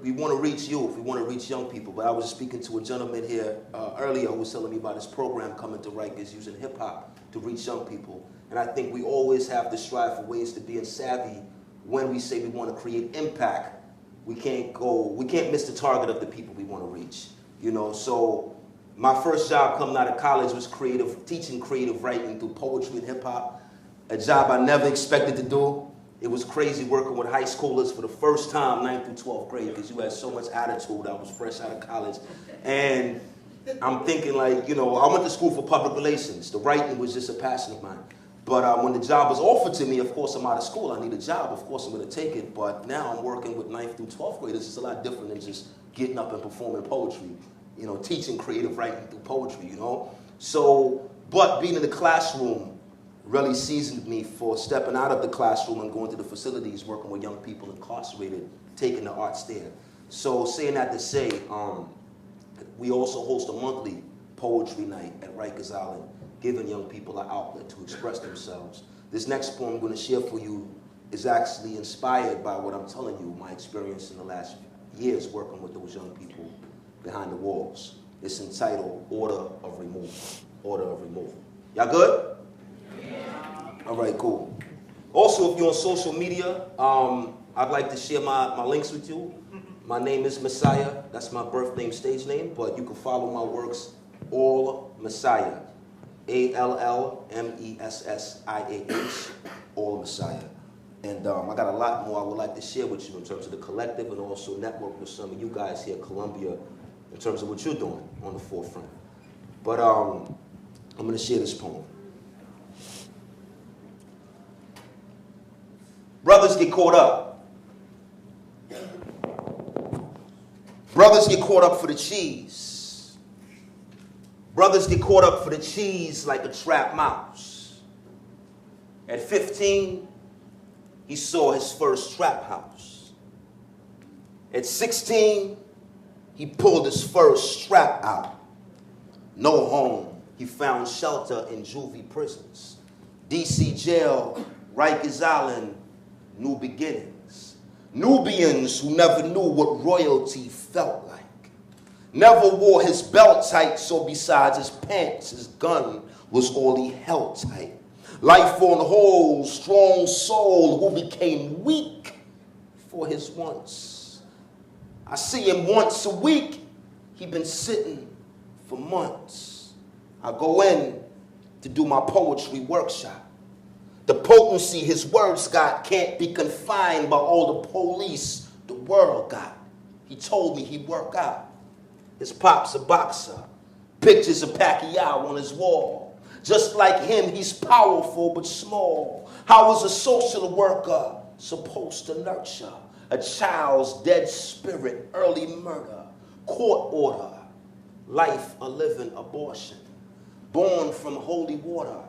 we want to reach youth, we want to reach young people. But I was speaking to a gentleman here earlier who was telling me about his program coming to Rikers using hip hop to reach young people. And I think we always have to strive for ways to be savvy when we say we want to create impact. We can't miss the target of the people we want to reach. You know, so my first job coming out of college was teaching creative writing through poetry and hip hop. A job I never expected to do. It was crazy working with high schoolers for the first time, 9th through 12th grade, because you had so much attitude. I was fresh out of college. And I'm thinking like, you know, I went to school for public relations. The writing was just a passion of mine. But when the job was offered to me, of course, I'm out of school. I need a job. Of course, I'm going to take it. But now I'm working with 9th through 12th graders. It's a lot different than just getting up and performing poetry, you know, teaching creative writing through poetry, you know. So, but being in the classroom really seasoned me for stepping out of the classroom and going to the facilities, working with young people incarcerated, taking the arts there. So saying that to say, we also host a monthly poetry night at Rikers Island, giving young people an outlet to express themselves. This next poem I'm going to share for you is actually inspired by what I'm telling you, my experience in the last years working with those young people behind the walls. It's entitled Order of Removal. Order of Removal. Y'all good? Yeah. All right, cool. Also, if you're on social media, I'd like to share my links with you. My name is Messiah. That's my birth name, stage name, but you can follow my works, All Messiah. ALLMESSIAH, All Messiah. And I got a lot more I would like to share with you in terms of the collective and also network with some of you guys here at Columbia in terms of what you're doing on the forefront. But I'm going to share this poem. Brothers get caught up. Brothers get caught up for the cheese. Brothers get caught up for the cheese like a trapped mouse. At 15, he saw his first trap house. At 16, he pulled his first strap out. No home, he found shelter in juvie prisons. DC jail, Rikers Island, new beginnings. Nubians who never knew what royalty felt like. Never wore his belt tight, so besides his pants, his gun was all he held tight. Life on hold, strong soul who became weak for his wants. I see him once a week. He been sitting for months. I go in to do my poetry workshop. The potency his words got can't be confined by all the police the world got. He told me he'd work out. His pop's a boxer. Pictures of Pacquiao on his wall. Just like him, he's powerful but small. How is a social worker supposed to nurture a child's dead spirit, early murder, court order, life a living abortion, born from holy water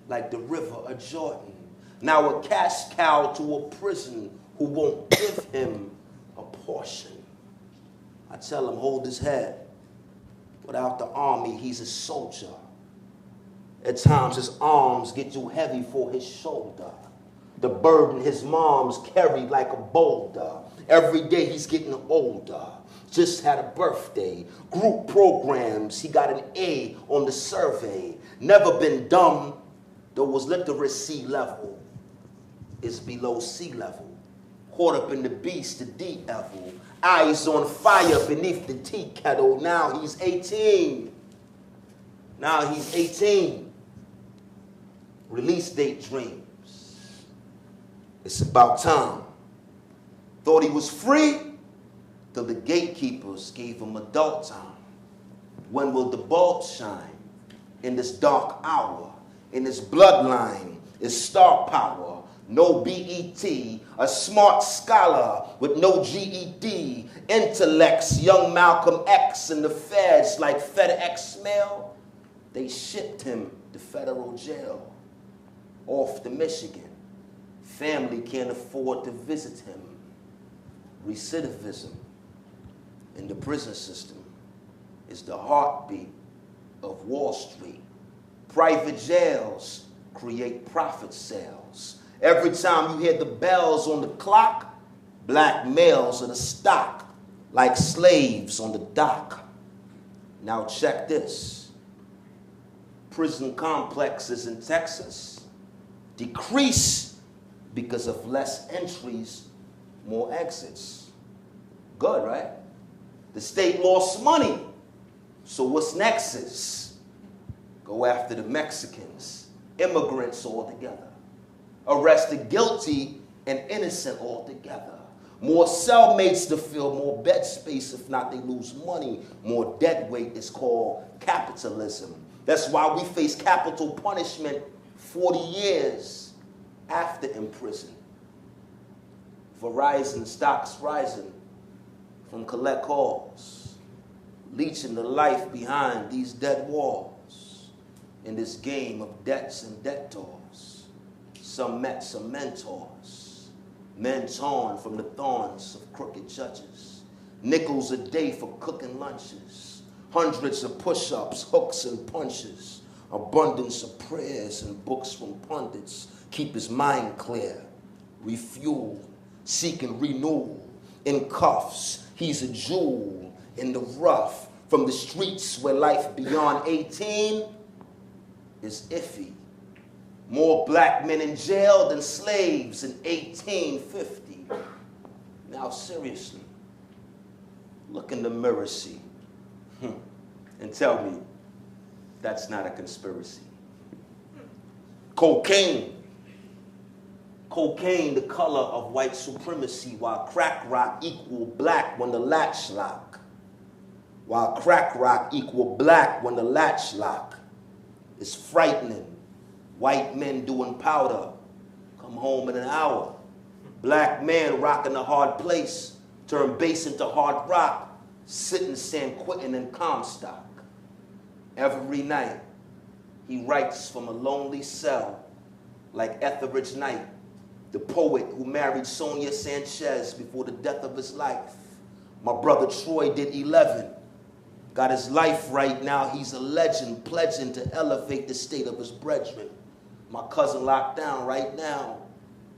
like the river of Jordan, now a cash cow to a prison who won't give him a portion. I tell him, hold his head. Without the army, he's a soldier. At times, his arms get too heavy for his shoulder. The burden his mom's carried like a boulder. Every day he's getting older. Just had a birthday. Group programs, he got an A on the survey. Never been dumb, though his literacy level is below sea level. Caught up in the beast, the D level. Eyes on fire beneath the tea kettle. Now he's 18. Now he's 18. Release date dreams. It's about time. Thought he was free. till the gatekeepers gave him adult time. When will the bulb shine? In this dark hour, in this bloodline is star power, no BET, a smart scholar with no GED, intellects, young Malcolm X and the feds like FedEx mail. They shipped him to federal jail, off to Michigan. Family can't afford to visit him. Recidivism in the prison system is the heartbeat of Wall Street. Private jails create profit sales. Every time you hear the bells on the clock, black males are the stock, like slaves on the dock. Now check this. Prison complexes in Texas decrease because of less entries, more exits. Good, right? The state lost money. So what's next is go after the Mexicans, immigrants altogether. Arrested guilty and innocent altogether. More cellmates to fill, more bed space. If not, they lose money. More dead weight is called capitalism. That's why we face capital punishment 40 years after in prison. Verizon stocks rising from collect calls, leeching the life behind these dead walls in this game of debts and debtors. Some met some mentors, men torn from the thorns of crooked judges, nickels a day for cooking lunches, hundreds of push-ups, hooks and punches, abundance of prayers and books from pundits keep his mind clear, refuel, seeking renewal. In cuffs, he's a jewel in the rough, from the streets where life beyond 18 is iffy. More black men in jail than slaves in 1850. Now seriously, look in the mirror, see, and tell me that's not a conspiracy. Cocaine, the color of white supremacy, while crack rock equal black when the latch lock. While crack rock equal black when the latch lock. It's frightening. White men doing powder, come home in an hour. Black man rocking a hard place, turn bass into hard rock, sit in San Quentin and Comstock. Every night, he writes from a lonely cell, like Etheridge Knight, the poet who married Sonia Sanchez before the death of his life. My brother Troy did 11. Got his life right now, he's a legend, pledging to elevate the state of his brethren. My cousin locked down right now,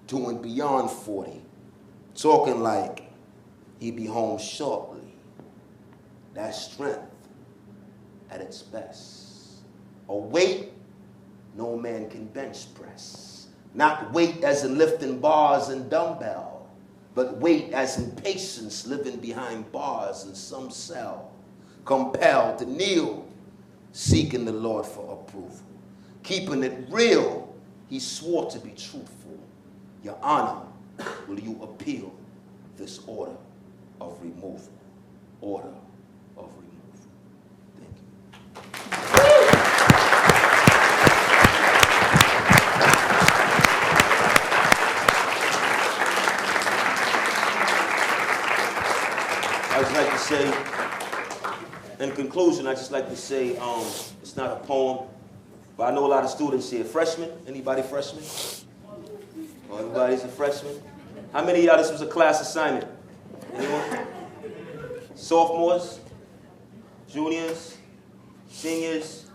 doing beyond 40, talking like he'd be home shortly. That's strength at its best. A weight no man can bench press. Not weight as in lifting bars and dumbbell, but weight as in patience living behind bars in some cell, compelled to kneel, seeking the Lord for approval. Keeping it real, he swore to be truthful. Your Honor, will you appeal this order of removal? Order of removal. Thank you. I'd just like to say, in conclusion, I'd just like to say, it's not a poem, but I know a lot of students here. Freshmen? Anybody freshman? Oh, everybody's a freshman? How many of y'all, this was a class assignment? Anyone? Sophomores? Juniors? Seniors?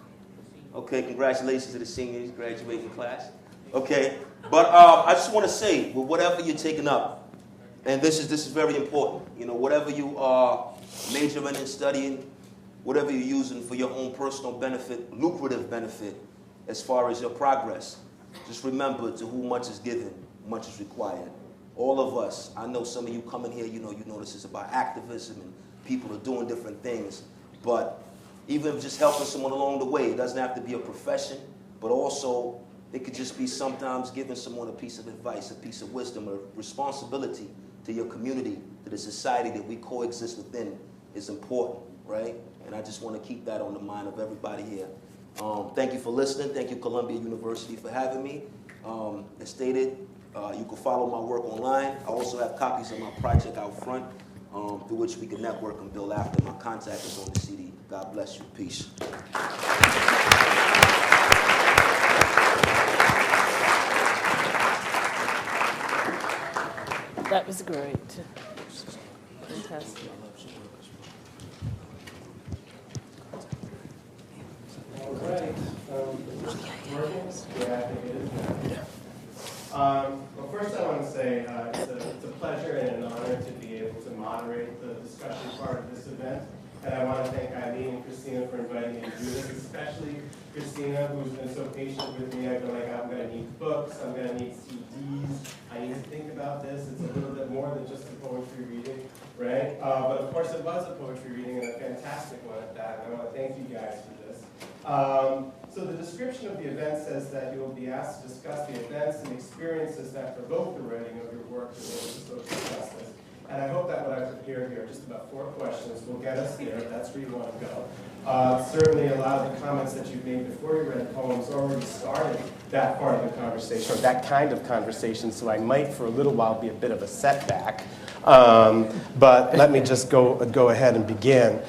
Okay, congratulations to the seniors graduating class. Okay, but I just want to say, with whatever you're taking up, and this is very important, you know, whatever you are majoring in studying, whatever you're using for your own personal benefit, lucrative benefit, as far as your progress, just remember, to whom much is given, much is required. All of us, I know some of you coming here, you know this is about activism and people are doing different things, but even just helping someone along the way, it doesn't have to be a profession, but also it could just be sometimes giving someone a piece of advice, a piece of wisdom, a responsibility to your community, to the society that we coexist within is important, right? And I just want to keep that on the mind of everybody here. Thank you for listening. Thank you, Columbia University, for having me. As stated, you can follow my work online. I also have copies of my project out front, through which we can network and build after. My contact is on the CD. God bless you. Peace. That was great. Fantastic. All right. Well, first I want to say it's a pleasure and an honor to be able to moderate the discussion part of this event. And I want to thank Eileen and Christina for inviting me to do this, especially Christina, who's been so patient with me. I've been like, I'm going to need books, I'm going to need CDs, I need to think about this. It's a little bit more than just a poetry reading, right? But of course it was a poetry reading, and a fantastic one at that. And I want to thank you guys for this. So the description of the event says that you will be asked to discuss the events and experiences that provoke the writing of your work related to social justice. And I hope that what I've prepared here, just about 4 questions, will get us there. That's where you want to go. Certainly a lot of the comments that you've made before you read poems already started that part of the conversation, or that kind of conversation, so I might for a little while be a bit of a setback. But let me just go ahead and begin.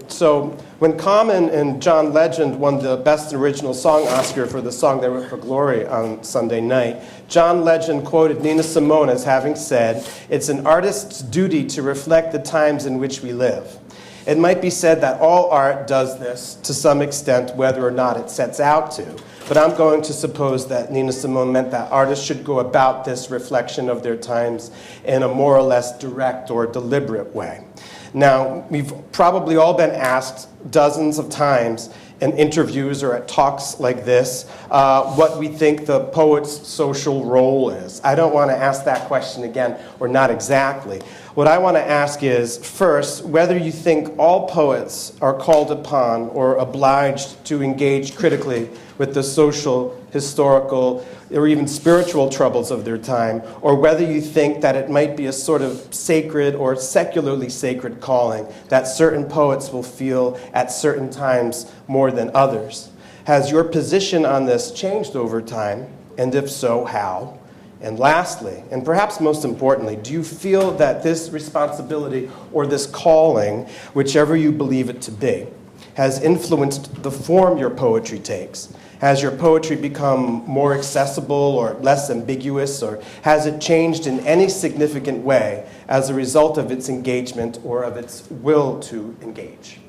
So when Common and John Legend won the Best Original Song Oscar for the song They Wrote for Glory on Sunday night, John Legend quoted Nina Simone as having said, "It's an artist's duty to reflect the times in which we live." It might be said that all art does this to some extent, whether or not it sets out to. But I'm going to suppose that Nina Simone meant that artists should go about this reflection of their times in a more or less direct or deliberate way. Now, we've probably all been asked dozens of times in interviews or at talks like this what we think the poet's social role is. I don't want to ask that question again, or not exactly. What I want to ask is, first, whether you think all poets are called upon or obliged to engage critically with the social, historical, or even spiritual troubles of their time, or whether you think that it might be a sort of sacred or secularly sacred calling that certain poets will feel at certain times more than others. Has your position on this changed over time? And if so, how? And lastly, and perhaps most importantly, do you feel that this responsibility or this calling, whichever you believe it to be, has influenced the form your poetry takes? Has your poetry become more accessible or less ambiguous, or has it changed in any significant way as a result of its engagement or of its will to engage?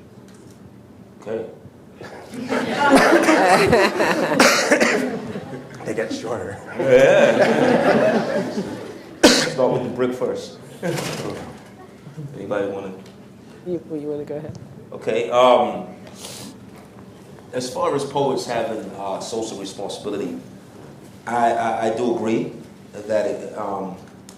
Okay. They get shorter. Yeah. Start with the brick first. Anybody want to? You want to go ahead? Okay. As far as poets having social responsibility, I do agree that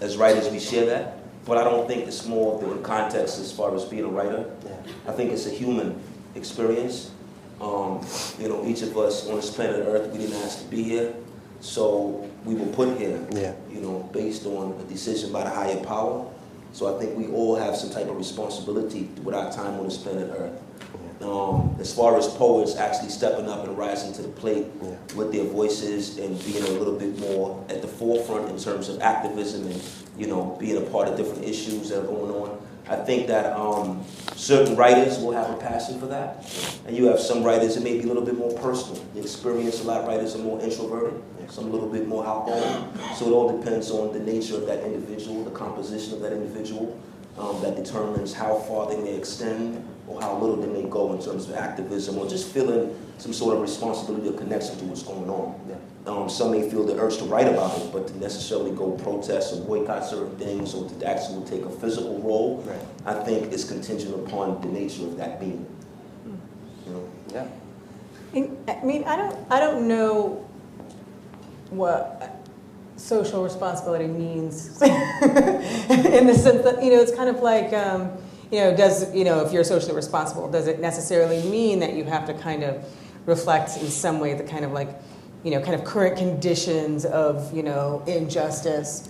as writers we share that, but I don't think it's more in context as far as being a writer. Yeah. I think it's a human experience. Each of us on this planet Earth, we didn't ask to be here, so we were put here. Yeah. Based on a decision by the higher power. So I think we all have some type of responsibility with our time on this planet Earth. As far as poets actually stepping up and rising to the plate with their voices and being a little bit more at the forefront in terms of activism and being a part of different issues that are going on, I think that certain writers will have a passion for that, and you have some writers that may be a little bit more personal. The experience, a lot of writers are more introverted, some a little bit more outgoing. So it all depends on the nature of that individual, the composition of that individual, that determines how far they may extend or how little they may go in terms of activism or just feeling some sort of responsibility or connection to what's going on. Yeah. Some may feel the urge to write about it, but to necessarily go protest or boycott certain things or to actually take a physical role, right, I think is contingent upon the nature of that being. Yeah. I don't know what social responsibility means in the sense that, it's kind of like, if you're socially responsible, does it necessarily mean that you have to kind of reflect in some way the kind of like, kind of current conditions of, injustice?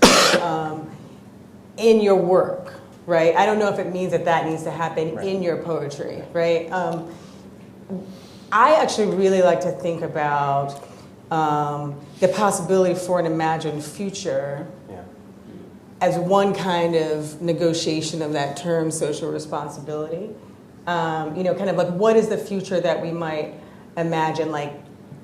in your work, right? I don't know if it means that that needs to happen in your poetry, right? I actually really like to think about the possibility for an imagined future as one kind of negotiation of that term, social responsibility. Kind of like, what is the future that we might imagine, like,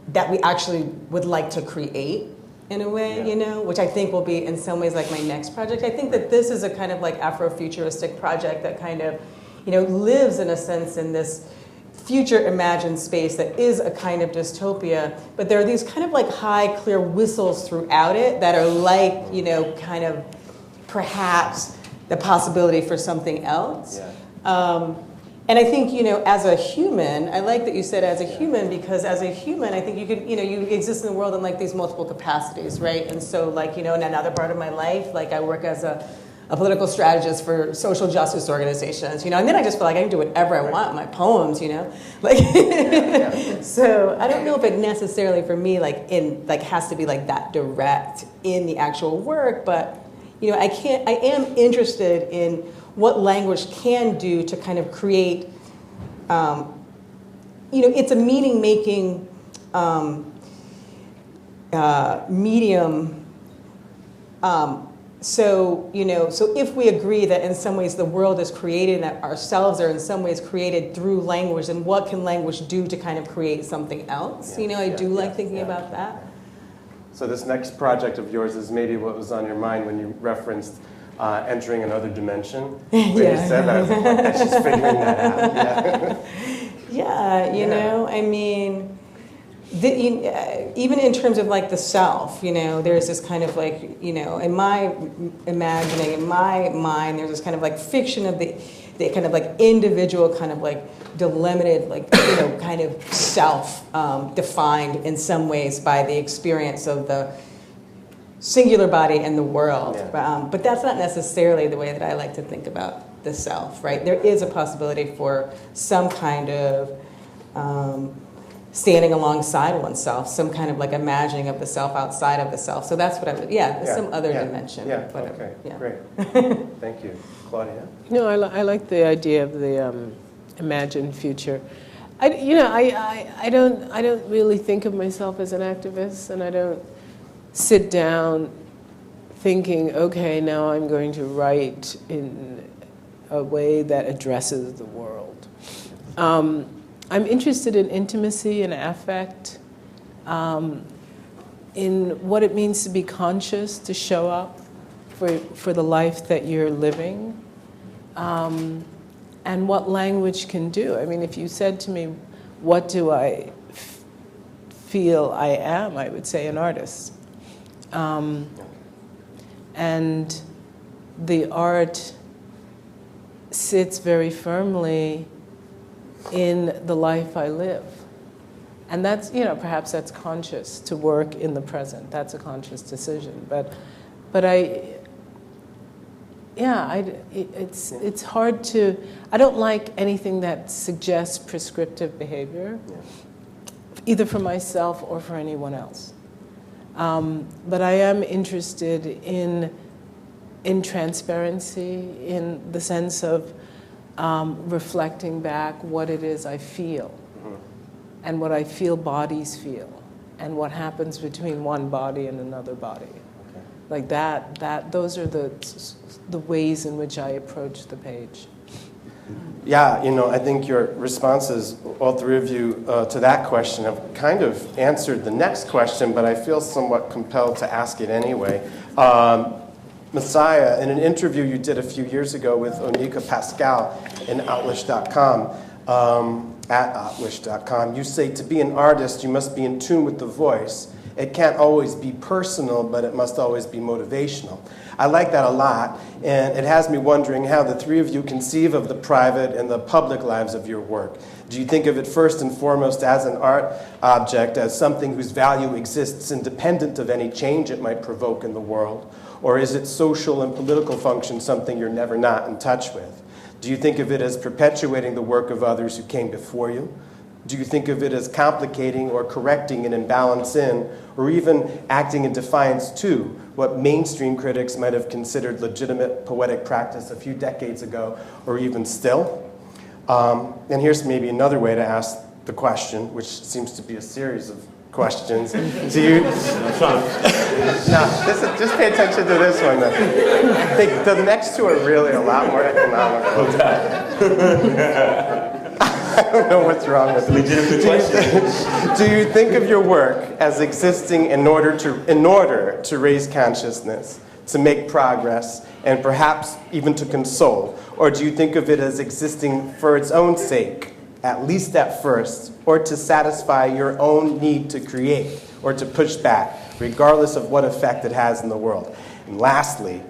that we actually would like to create in a way, which I think will be in some ways like my next project. I think that this is a kind of like Afrofuturistic project that kind of, lives in a sense in this future imagined space that is a kind of dystopia, but there are these kind of like high, clear whistles throughout it that are like, kind of perhaps the possibility for something else. And I think, as a human, I like that you said as a human, because as a human, I think you can, you exist in the world in like these multiple capacities, right? And so like, in another part of my life, like I work as a political strategist for social justice organizations, and then I just feel like I can do whatever I want in my poems, like, so I don't know if it necessarily for me, like has to be like that direct in the actual work, but, I am interested in what language can do to kind of create, it's a meaning-making medium. So if we agree that in some ways the world is created, and that ourselves are in some ways created through language, then what can language do to kind of create something else? I do like thinking about that. So this next project of yours is maybe what was on your mind when you referenced entering another dimension. When you said that, I was like, she's figuring that out. I mean, even in terms of like the self, there's this kind of like, in my imagining, in my mind, there's this kind of like fiction of the kind of like individual kind of like delimited, like, kind of self defined in some ways by the experience of the singular body and the world. But that's not necessarily the way that I like to think about the self, right? There is a possibility for some kind of standing alongside oneself, some kind of like imagining of the self outside of the self. So that's what I would, some other dimension. Whatever. Okay, great. Thank you. Claudia? I like the idea of the imagined future. I don't really think of myself as an activist, and I don't sit down thinking, okay, now I'm going to write in a way that addresses the world. I'm interested in intimacy and affect, in what it means to be conscious, to show up for the life that you're living, and what language can do. I mean, if you said to me, what do I feel I am, I would say an artist. And the art sits very firmly in the life I live. And that's, perhaps that's conscious, to work in the present. That's a conscious decision. But it's hard to, I don't like anything that suggests prescriptive behavior, either for myself or for anyone else. But I am interested in transparency, in the sense of reflecting back what it is I feel, and what I feel bodies feel, and what happens between one body and another body. Like that. Those are the ways in which I approach the page. Yeah, I think your responses, all three of you, to that question have kind of answered the next question, but I feel somewhat compelled to ask it anyway. Messiah, in an interview you did a few years ago with Onika Pascal in Outlish.com, at Outlish.com, you say, to be an artist, you must be in tune with the voice. It can't always be personal, but it must always be motivational. I like that a lot, and it has me wondering how the three of you conceive of the private and the public lives of your work. Do you think of it first and foremost as an art object, as something whose value exists independent of any change it might provoke in the world? Or is its social and political function something you're never not in touch with? Do you think of it as perpetuating the work of others who came before you? Do you think of it as complicating or correcting an imbalance in, or even acting in defiance to, what mainstream critics might have considered legitimate poetic practice a few decades ago, or even still? And here's maybe another way to ask the question, which seems to be a series of questions. Do you... just pay attention to this one then. I think the next two are really a lot more economical. I don't know what's wrong with Legitimate question. Do you think of your work as existing in order to raise consciousness, to make progress, and perhaps even to console? Or do you think of it as existing for its own sake, at least at first, or to satisfy your own need to create or to push back, regardless of what effect it has in the world? And lastly,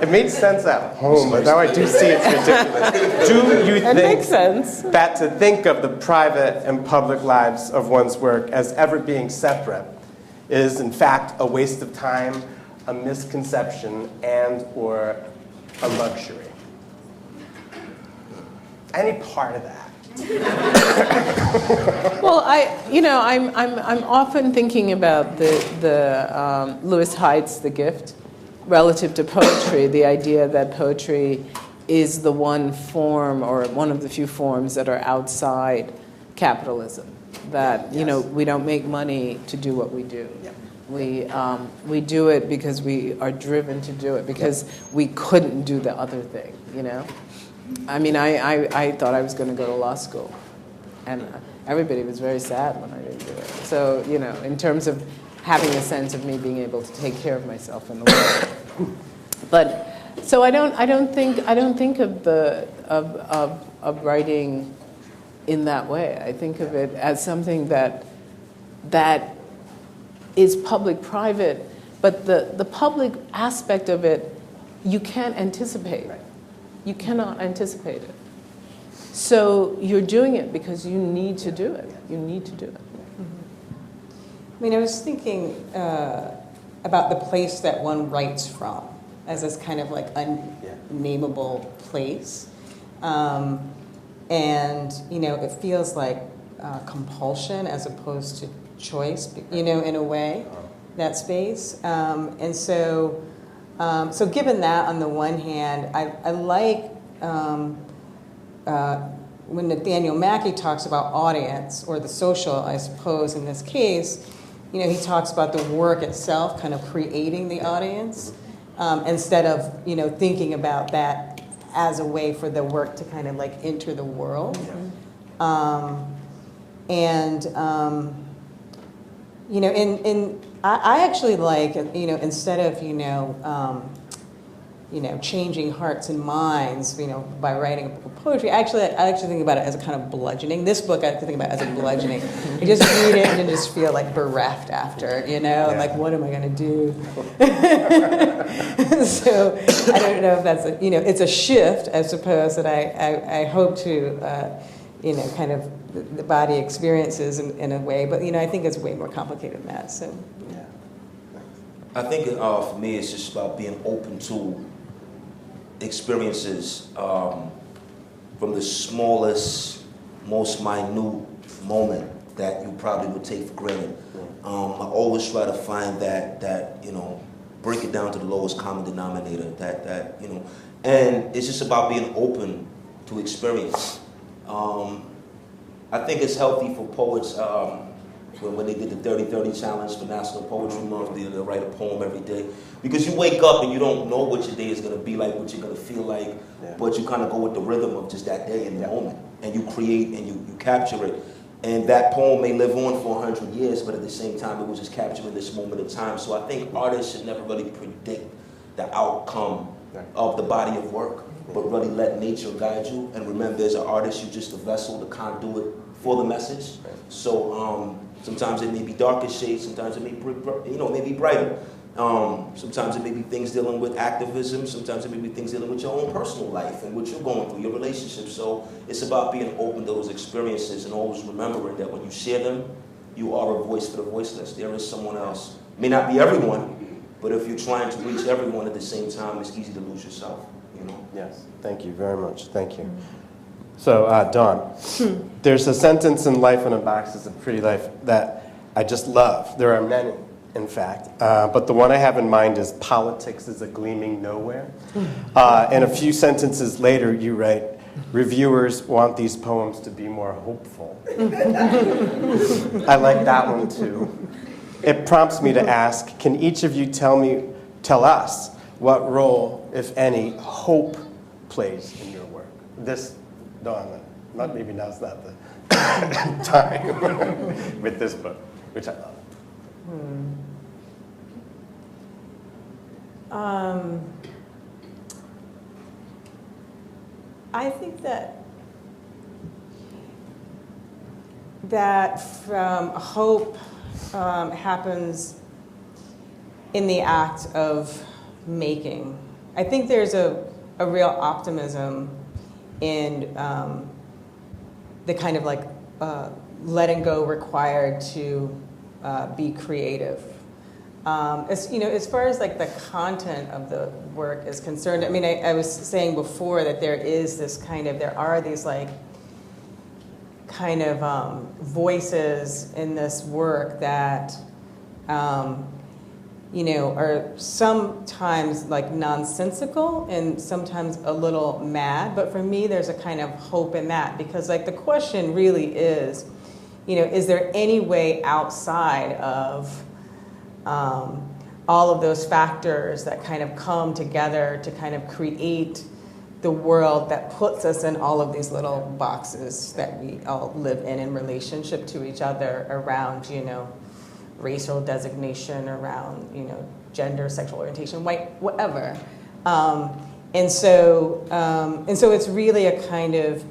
it made sense at home, but now I do see it's ridiculous. Do you It makes think sense. that to think of the private and public lives of one's work as ever being separate is in fact a waste of time, a misconception, and or a luxury? Any part of that? Well, I'm often thinking about the Lewis Hyde's The Gift relative to poetry, the idea that poetry is the one form or one of the few forms that are outside capitalism. That we don't make money to do what we do. We do it because we are driven to do it, because we couldn't do the other thing. I mean, I thought I was going to go to law school, and everybody was very sad when I didn't do it. So, in terms of having a sense of me being able to take care of myself in the world. But so I don't think of writing in that way. I think of it as something that is public-private, but the public aspect of it you can't anticipate. Right. You cannot anticipate it. So you're doing it because you need to do it. You need to do it. I mean, I was thinking about the place that one writes from as this kind of like unnameable place. And, it feels like compulsion as opposed to choice, in a way, that space. And so given that, on the one hand, I like when Nathaniel Mackey talks about audience, or the social, I suppose, in this case, he talks about the work itself kind of creating the audience, instead of, thinking about that as a way for the work to kind of like enter the world. I actually like, instead of, changing hearts and minds, by writing a book of poetry, I actually think about it as a kind of bludgeoning. This book I think about as a bludgeoning. You just read it and just feel like bereft after, and like, what am I going to do? So I don't know if that's it's a shift, I suppose, that I hope to, kind of the body experiences in a way, but I think it's way more complicated than that. So yeah. I think for me it's just about being open to experiences from the smallest, most minute moment that you probably would take for granted. I always try to find that break it down to the lowest common denominator. That and it's just about being open to experience. I think it's healthy for poets when they did the 30-30 challenge for National Poetry Month, they write a poem every day. Because you wake up and you don't know what your day is going to be like, what you're going to feel like, but you kind of go with the rhythm of just that day in the moment. And you create and you capture it. And that poem may live on for 100 years, but at the same time, it was just capturing this moment of time. So I think artists should never really predict the outcome of the body of work, but really let nature guide you. And remember, as an artist, you're just a vessel, the conduit for the message. So sometimes it may be darker shades, sometimes it may be brighter. Sometimes it may be things dealing with activism, sometimes it may be things dealing with your own personal life and what you're going through, your relationships. So it's about being open to those experiences and always remembering that when you share them, you are a voice for the voiceless. There is someone else. May not be everyone, but if you're trying to reach everyone at the same time, it's easy to lose yourself. Yes, thank you very much. Thank you. So, Dawn, there's a sentence in Life in a Box is a Pretty Life that I just love. There are many, in fact. But the one I have in mind is politics is a gleaming nowhere. And a few sentences later, you write, reviewers want these poems to be more hopeful. I like that one, too. It prompts me to ask, can each of you tell us what role, if any, hope plays in your work? This, Dawn, maybe now's not the time with this book, which I love. I think that from hope happens in the act of making. I think there's a real optimism in the kind of like letting go required to be creative. As far as like the content of the work is concerned, I mean, I was saying before that there are these like kind of voices in this work that are sometimes like nonsensical and sometimes a little mad. But for me, there's a kind of hope in that, because like the question really is, is there any way outside of all of those factors that kind of come together to kind of create the world that puts us in all of these little boxes that we all live in relationship to each other around, racial designation, around, gender, sexual orientation, white, whatever. And so it's really a kind of,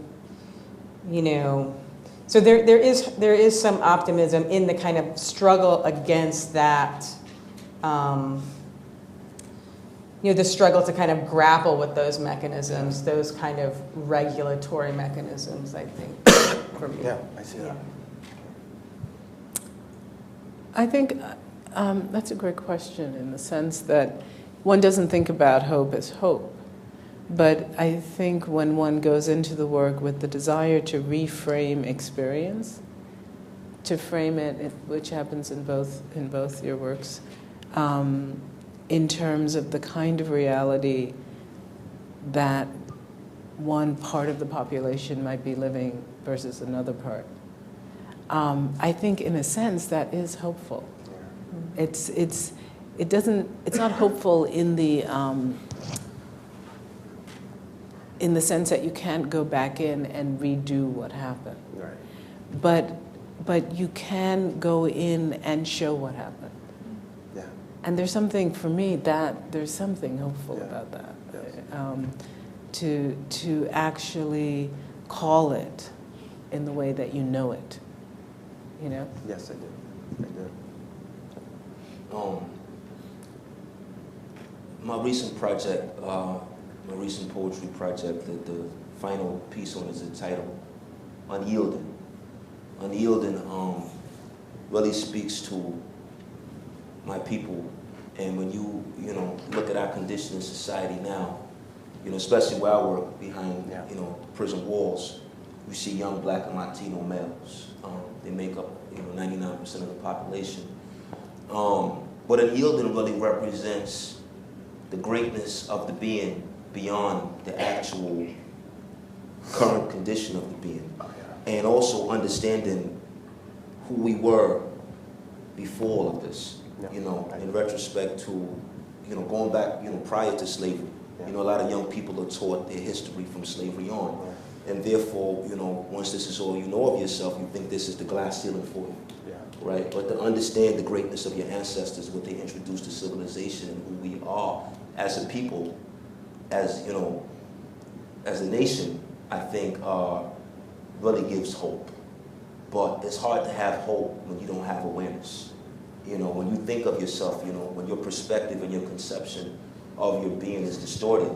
so there is some optimism in the kind of struggle against that, the struggle to kind of grapple with those mechanisms, those kind of regulatory mechanisms, I think, for me. Yeah, I see that. I think that's a great question in the sense that one doesn't think about hope as hope. But I think when one goes into the work with the desire to reframe experience, to frame it, which happens in both your works, in terms of the kind of reality that one part of the population might be living versus another part. I think, in a sense, that is hopeful. It's not hopeful in the sense that you can't go back in and redo what happened. Right. But you can go in and show what happened. Yeah. And there's something, for me, there's something hopeful about that. Yes. To actually call it in the way that you know it. Yes, I do. My recent project, my recent poetry project, the final piece on it is entitled Unyielding. Unyielding really speaks to my people. And when you look at our condition in society now, especially where I work behind, prison walls, you see young Black and Latino males. They make up, 99% of the population. But unyielding really represents the greatness of the being beyond the actual current condition of the being. And also understanding who we were before all of this, in retrospect to, going back, prior to slavery. A lot of young people are taught their history from slavery on. And therefore, once this is all you know of yourself, you think this is the glass ceiling for you. Right? But to understand the greatness of your ancestors, what they introduced to civilization and who we are as a people, as a nation, I think really gives hope. But it's hard to have hope when you don't have awareness. When you think of yourself, when your perspective and your conception of your being is distorted,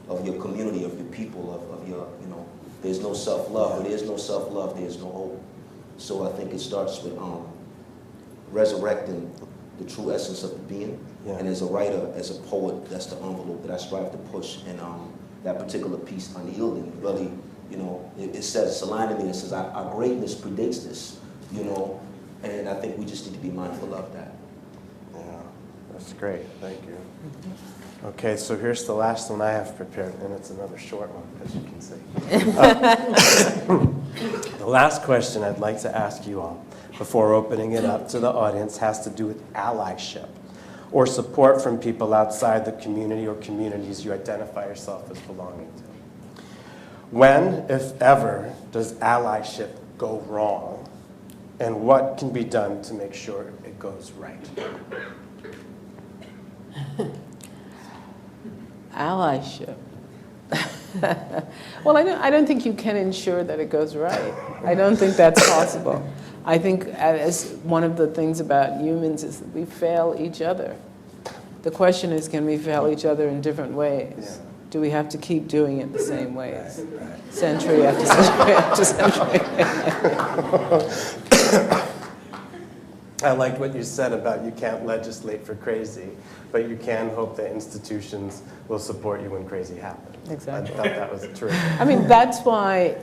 of your community, of your people, of your, there's no self-love. Where there's no self-love, there's no hope. So I think it starts with resurrecting the true essence of the being. Yeah. And as a writer, as a poet, that's the envelope that I strive to push. And that particular piece, Unyielding, really You know, it says, it's a line in there that says, our greatness predicts this, you know, and I think we just need to be mindful of that. Yeah, that's great. Thank you. Okay, so here's the last one I have prepared, and it's another short one, as you can see. The last question I'd like to ask you all before opening it up to the audience has to do with allyship, or support from people outside the community or communities you identify yourself as belonging to. When, if ever, does allyship go wrong, and what can be done to make sure it goes right? Allyship. Well, I don't think you can ensure that it goes right. I don't think that's possible. I think as one of the things about humans is that we fail each other. The question is, can we fail each other in different ways? Yeah. Do we have to keep doing it the same ways? Century after century after century. I liked what you said about you can't legislate for crazy, but you can hope that institutions will support you when crazy happens. Exactly. I thought that was terrific. I mean, that's why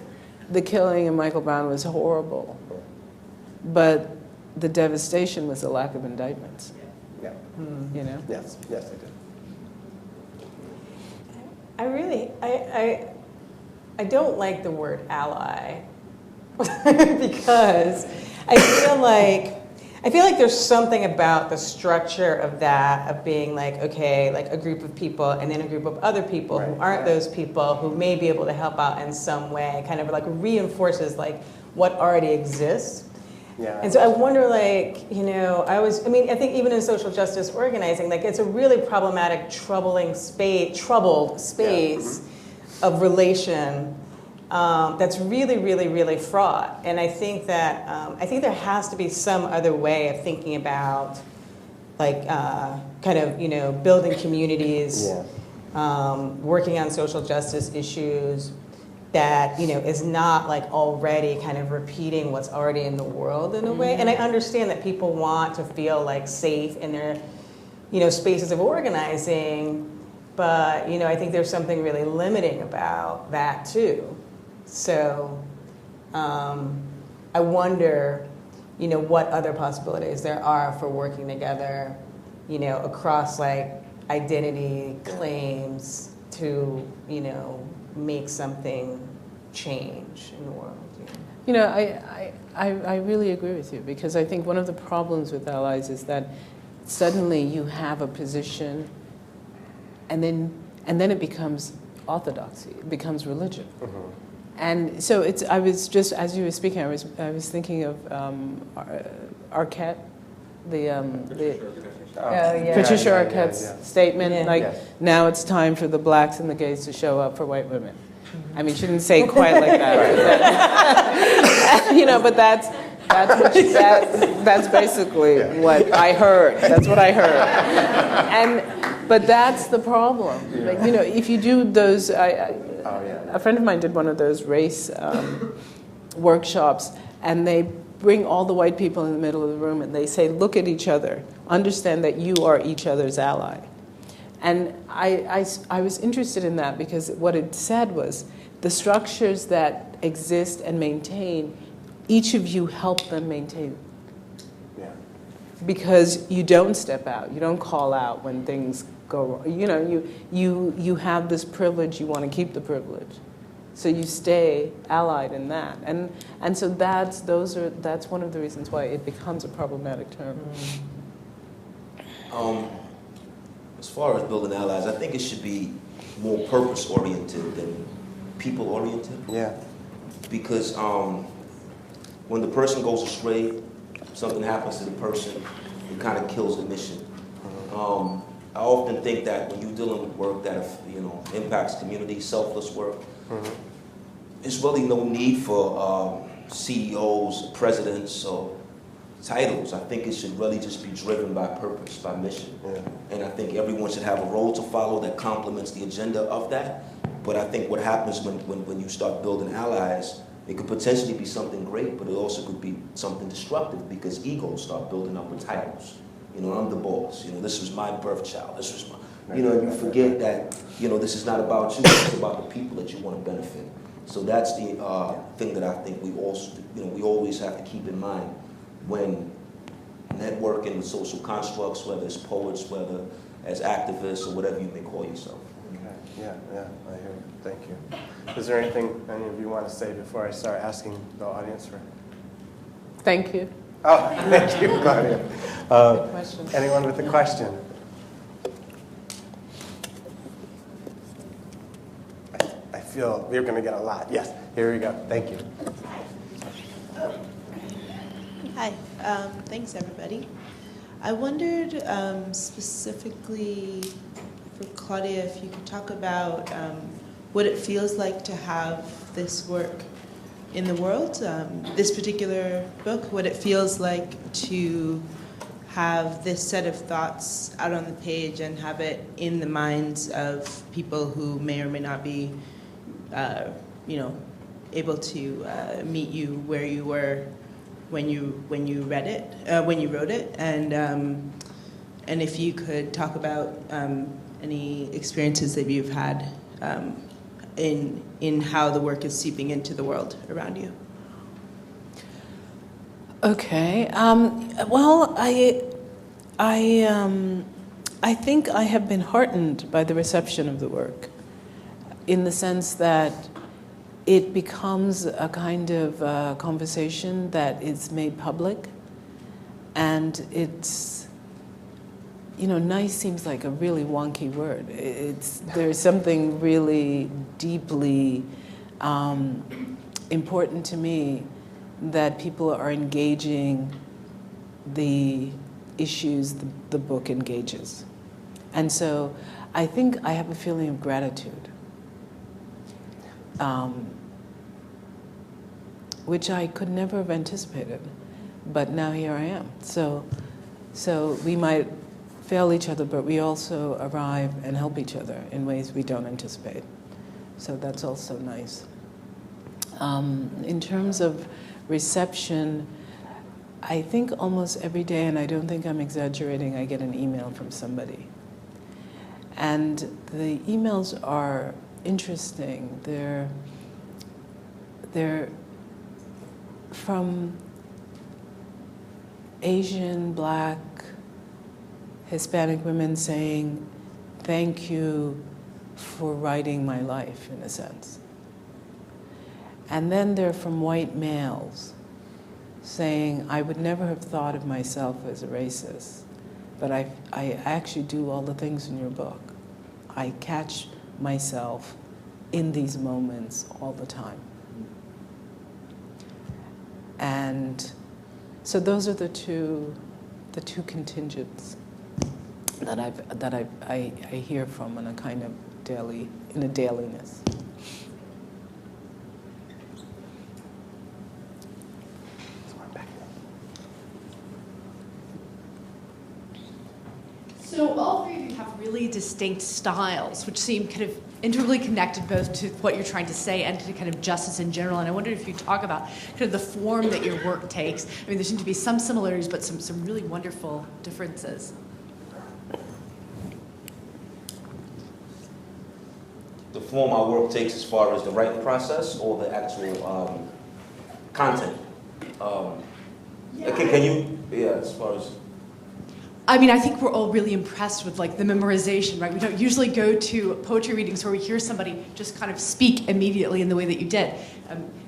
the killing of Michael Brown was horrible. But the devastation was the lack of indictments. Yeah. You know? Yes, I do. I don't like the word ally because I feel like there's something about the structure of that, of being like, okay, like a group of people and then a group of other people who aren't those people who may be able to help out in some way, kind of like reinforces like what already exists. Yeah. And so I wonder, like, you know, I think even in social justice organizing, like it's a really problematic, troubled space of relation that's really, really, really fraught. And I think that there has to be some other way of thinking about, like, kind of, you know, building communities, working on social justice issues that, you know, is not like already kind of repeating what's already in the world in a way. And I understand that people want to feel like safe in their, you know, spaces of organizing, but, you know, I think there's something really limiting about that too. So I wonder, you know, what other possibilities there are for working together, you know, across like identity claims to, you know, make something change in the world. You know, I really agree with you, because I think one of the problems with allies is that suddenly you have a position and then it becomes orthodoxy, it becomes religion. And so I was just, as you were speaking, I was thinking of Arquette, Patricia Arquette's statement, now it's time for the blacks and the gays to show up for white women. I mean, she didn't say it quite like that, you know, but that's basically what I heard. That's what I heard. But that's the problem. Like, you know, if you do those, a friend of mine did one of those race workshops, and they bring all the white people in the middle of the room and they say, look at each other, understand that you are each other's ally. And I was interested in that because what it said was the structures that exist and maintain, each of you help them maintain. Yeah. Because you don't step out, you don't call out when things go wrong. You know, you have this privilege, you want to keep the privilege. So you stay allied in that, and so that's one of the reasons why it becomes a problematic term. As far as building allies, I think it should be more purpose-oriented than people-oriented. Yeah. Because when the person goes astray, something happens to the person, it kind of kills the mission. I often think that when you're dealing with work that impacts community, selfless work, there's really no need for CEOs, presidents, or titles. I think it should really just be driven by purpose, by mission. And I think everyone should have a role to follow that complements the agenda of that. But I think what happens when you start building allies, it could potentially be something great, but it also could be something destructive because egos start building up with titles. You know, I'm the boss. You know, this was my birth child. This was my, you know, you forget that, you know, this is not about you. It's about the people that you want to benefit. So that's the thing that I think we also, we always have to keep in mind when networking with social constructs, whether it's poets, whether as activists, or whatever you may call yourself. Okay. Yeah, I hear you. Thank you. Is there anything any of you want to say before I start asking the audience for? Thank you. Oh, thank you, Claudia. Good question. Anyone with a question? I feel we're going to get a lot. Yes, here we go. Thank you. Hi, thanks everybody. I wondered specifically for Claudia if you could talk about what it feels like to have this work in the world, this particular book, what it feels like to have this set of thoughts out on the page and have it in the minds of people who may or may not be, able to meet you where you were when you read it, when you wrote it, and if you could talk about any experiences that you've had in how the work is seeping into the world around you. Okay. Well, I think I have been heartened by the reception of the work, in the sense that it becomes a kind of conversation that is made public, and it's, nice seems like a really wonky word. There's something really deeply important to me that people are engaging the issues the book engages. And so I think I have a feeling of gratitude, which I could never have anticipated, but now here I am. So we might fail each other, but we also arrive and help each other in ways we don't anticipate. So that's also nice. In terms of reception, I think almost every day, and I don't think I'm exaggerating, I get an email from somebody. And the emails are interesting. They're from Asian, Black, Hispanic women saying, thank you for writing my life, in a sense. And then they're from white males saying, I would never have thought of myself as a racist, but I actually do all the things in your book. I catch myself in these moments all the time. And so those are the two contingents that I hear from in a kind of dailiness. So all three of you have really distinct styles, which seem kind of integrally connected both to what you're trying to say and to kind of justice in general. And I wondered if you talk about kind of the form that your work takes. I mean, there seem to be some similarities, but some really wonderful differences. The form our work takes as far as the writing process or the actual content? Can you, as far as... I mean, I think we're all really impressed with like the memorization, right? We don't usually go to poetry readings where we hear somebody just kind of speak immediately in the way that you did.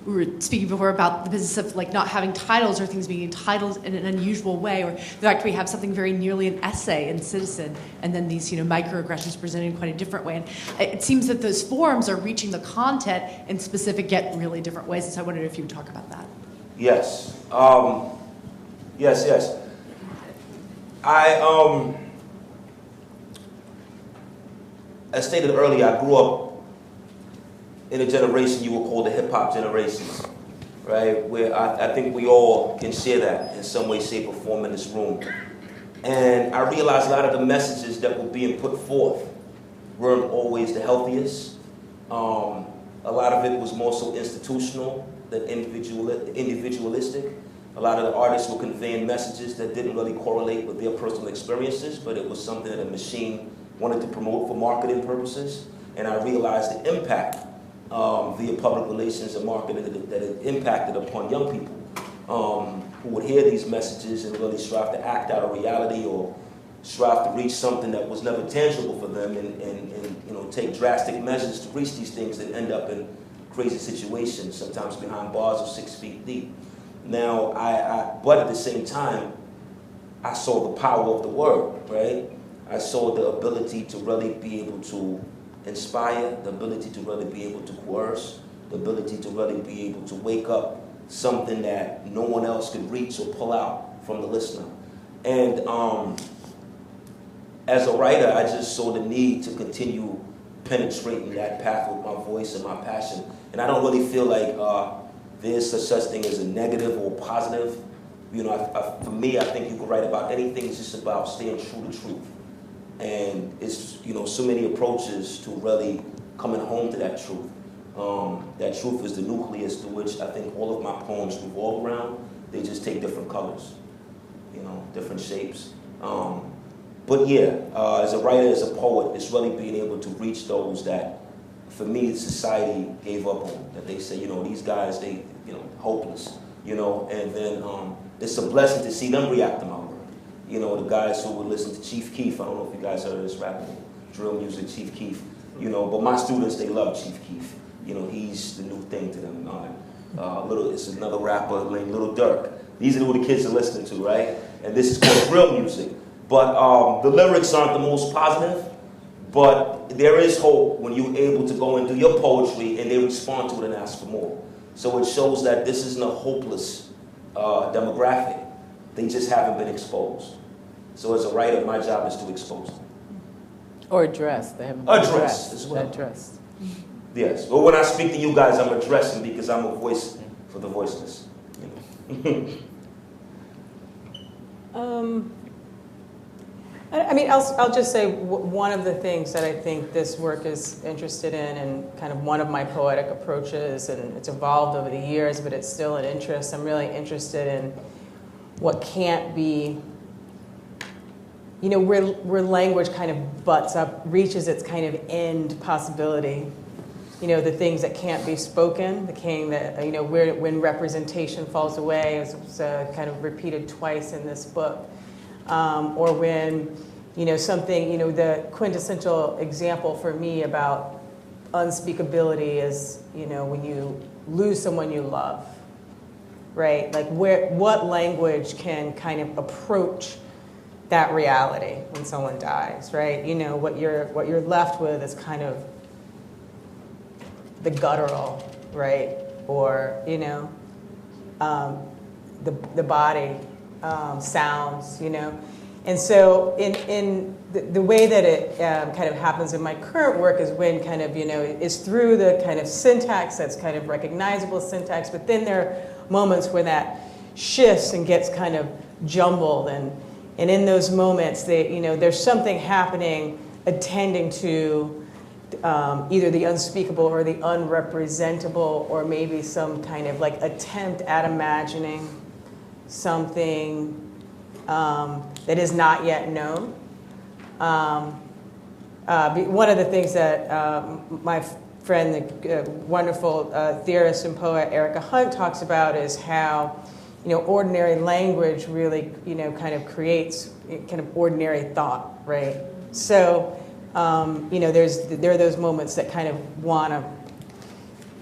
We were speaking before about the business of like not having titles or things being entitled in an unusual way, or the fact we have something very nearly an essay in Citizen, and then these microaggressions presented in quite a different way. And it seems that those forms are reaching the content in specific yet really different ways. And so I wondered if you would talk about that. Yes. Yes. As stated earlier, I grew up in a generation you would call the hip-hop generation, right? Where I think we all can share that in some way, shape, or form in this room. And I realized a lot of the messages that were being put forth weren't always the healthiest. A lot of it was more so institutional than individualistic. A lot of the artists were conveying messages that didn't really correlate with their personal experiences, but it was something that a machine wanted to promote for marketing purposes. And I realized the impact via public relations and marketing that it impacted upon young people who would hear these messages and really strive to act out a reality or strive to reach something that was never tangible for them and take drastic measures to reach these things that end up in crazy situations, sometimes behind bars of 6 feet deep. Now, but at the same time, I saw the power of the word, right? I saw the ability to really be able to inspire, the ability to really be able to coerce, the ability to really be able to wake up something that no one else could reach or pull out from the listener. And as a writer, I just saw the need to continue penetrating that path with my voice and my passion. And I don't really feel like there's such thing as a negative or positive. For me, I think you can write about anything. It's just about staying true to truth. And it's, so many approaches to really coming home to that truth. That truth is the nucleus to which I think all of my poems revolve around. They just take different colors, different shapes. But yeah, as a writer, as a poet, it's really being able to reach those that, for me, society gave up on. That they say, these guys, they, hopeless, and then it's a blessing to see them react to my work. The guys who would listen to Chief Keef, I don't know if you guys heard of this rapper, drill music, Chief Keef, but my students, they love Chief Keef. He's the new thing to them. It's another rapper named Little Durk. These are what the kids are listening to, right? And this is called drill music. But the lyrics aren't the most positive, but there is hope when you're able to go and do your poetry and they respond to it and ask for more. So it shows that this isn't a hopeless demographic. They just haven't been exposed. So as a writer, my job is to expose them. Or addressed. They haven't been addressed as well. Addressed. Yes. Well, when I speak to you guys, I'm addressing because I'm a voice for the voiceless. I'll just say one of the things that I think this work is interested in, and kind of one of my poetic approaches, and it's evolved over the years, but it's still an interest. I'm really interested in what can't be, where language kind of butts up, reaches its kind of end possibility. The things that can't be spoken, the king that, when representation falls away, as was kind of repeated twice in this book. Or when, something, the quintessential example for me about unspeakability is, when you lose someone you love, right? Like what language can kind of approach that reality when someone dies, right? What you're left with is kind of the guttural, right? Or, the body sounds, And so in the way that it kind of happens in my current work is when kind of, is through the kind of syntax that's kind of recognizable syntax, but then there are moments where that shifts and gets kind of jumbled. And in those moments, there's something happening attending to either the unspeakable or the unrepresentable, or maybe some kind of like attempt at imagining something that is not yet known. One of the things that my friend, the wonderful theorist and poet Erica Hunt talks about is how, ordinary language really, kind of creates kind of ordinary thought, right? So, there are those moments that kind of want to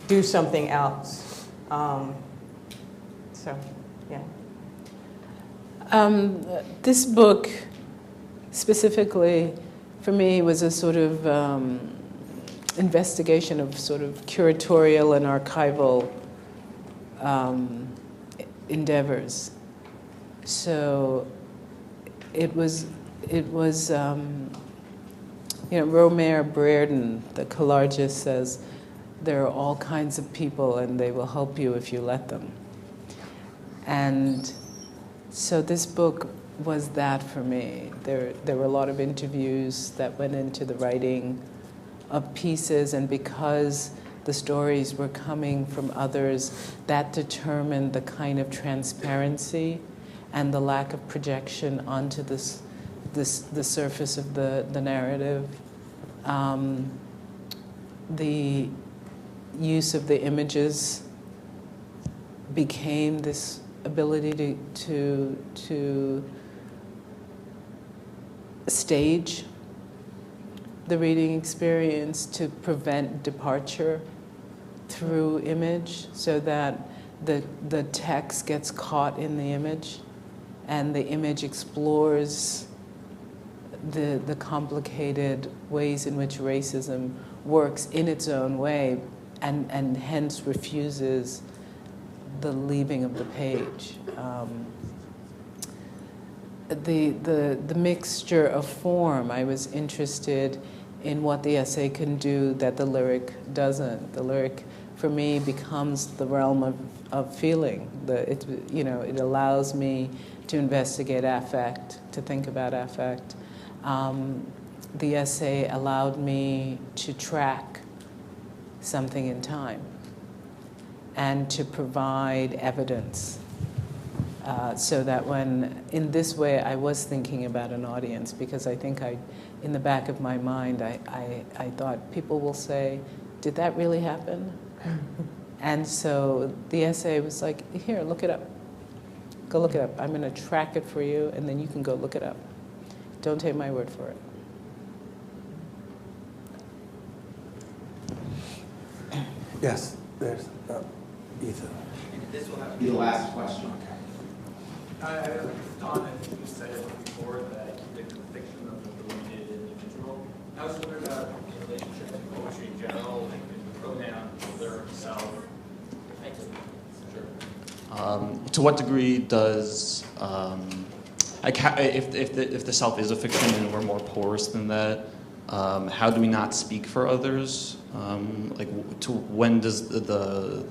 do something else. So, yeah. This book, specifically, for me, was a sort of investigation of sort of curatorial and archival endeavors. So it was Romare Brereton, the collargist, says there are all kinds of people and they will help you if you let them. And so this book was that for me. There were a lot of interviews that went into the writing of pieces, and because the stories were coming from others, that determined the kind of transparency and the lack of projection onto the surface of the narrative. use of the images became this ability to stage the reading experience, to prevent departure through image, so that the text gets caught in the image and the image explores the complicated ways in which racism works in its own way, and hence refuses the leaving of the page. The mixture of form, I was interested in what the essay can do that the lyric doesn't. The lyric, for me, becomes the realm of feeling. It allows me to investigate affect, to think about affect. The essay allowed me to track something in time and to provide evidence, so that in this way, I was thinking about an audience, because I think in the back of my mind, I thought people will say, did that really happen? And so the essay was like, here, look it up. Go look it up. I'm going to track it for you, and then you can go look it up. Don't take my word for it. Yes, there's Ethan. This will have to be the last question. Don, I think you said it before that the fiction of the delimited individual. I was wondering about in relationship to poetry in general, like the pronoun, the lyric itself. Thank you. Sure. To what degree does if the self is a fiction and we're more porous than that, how do we not speak for others? To when does the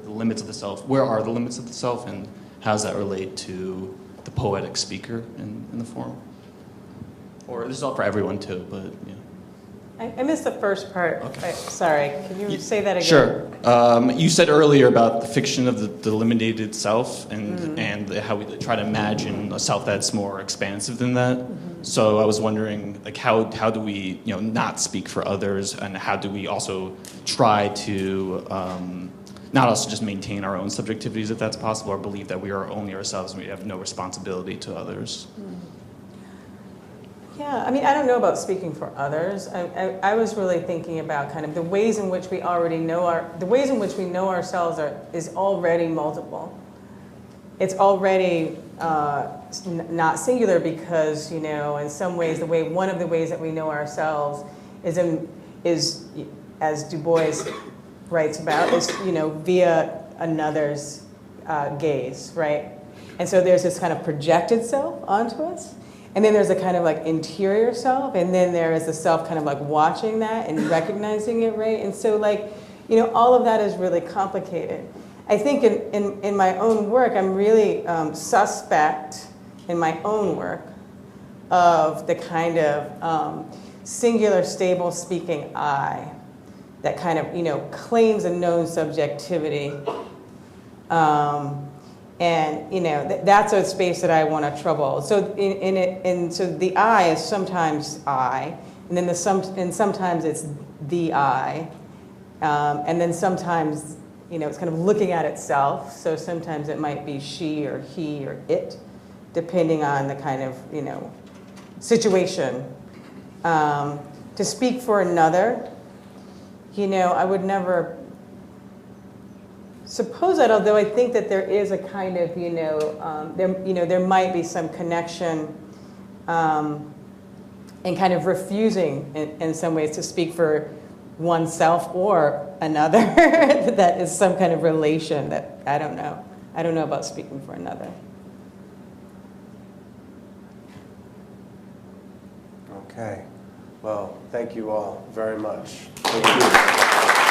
limits of the self? Where are the limits of the self, and how does that relate to the poetic speaker in the form? Or this is all for everyone too, but yeah. I missed the first part. Okay. Sorry, can you say that again? Sure. You said earlier about the fiction of the delimited self and how we try to imagine a self that's more expansive than that. Mm-hmm. So I was wondering, like, how do we not speak for others, and how do we also try to not also just maintain our own subjectivities if that's possible, or believe that we are only ourselves and we have no responsibility to others? Yeah, I mean, I don't know about speaking for others. I was really thinking about kind of the ways in which we already know the ways in which we know ourselves is already multiple. It's already not singular, because in some ways one of the ways that we know ourselves is as Du Bois writes about, is via another's gaze, right? And so there's this kind of projected self onto us. And then there's a kind of like interior self, and then there is the self kind of like watching that and recognizing it, right? And so all of that is really complicated. I think in my own work, I'm really suspect in my own work of the kind of singular, stable speaking I that kind of, claims a known subjectivity. And that's a space that I want to trouble. So so the I is sometimes I, and then sometimes it's the I, and then sometimes it's kind of looking at itself. So sometimes it might be she or he or it, depending on the kind of situation. To speak for another, I would never suppose that, although I think that there is a kind of, there might be some connection and kind of refusing in some ways to speak for oneself or another. That is some kind of relation that I don't know. I don't know about speaking for another. Okay. Well, thank you all very much. Thank you.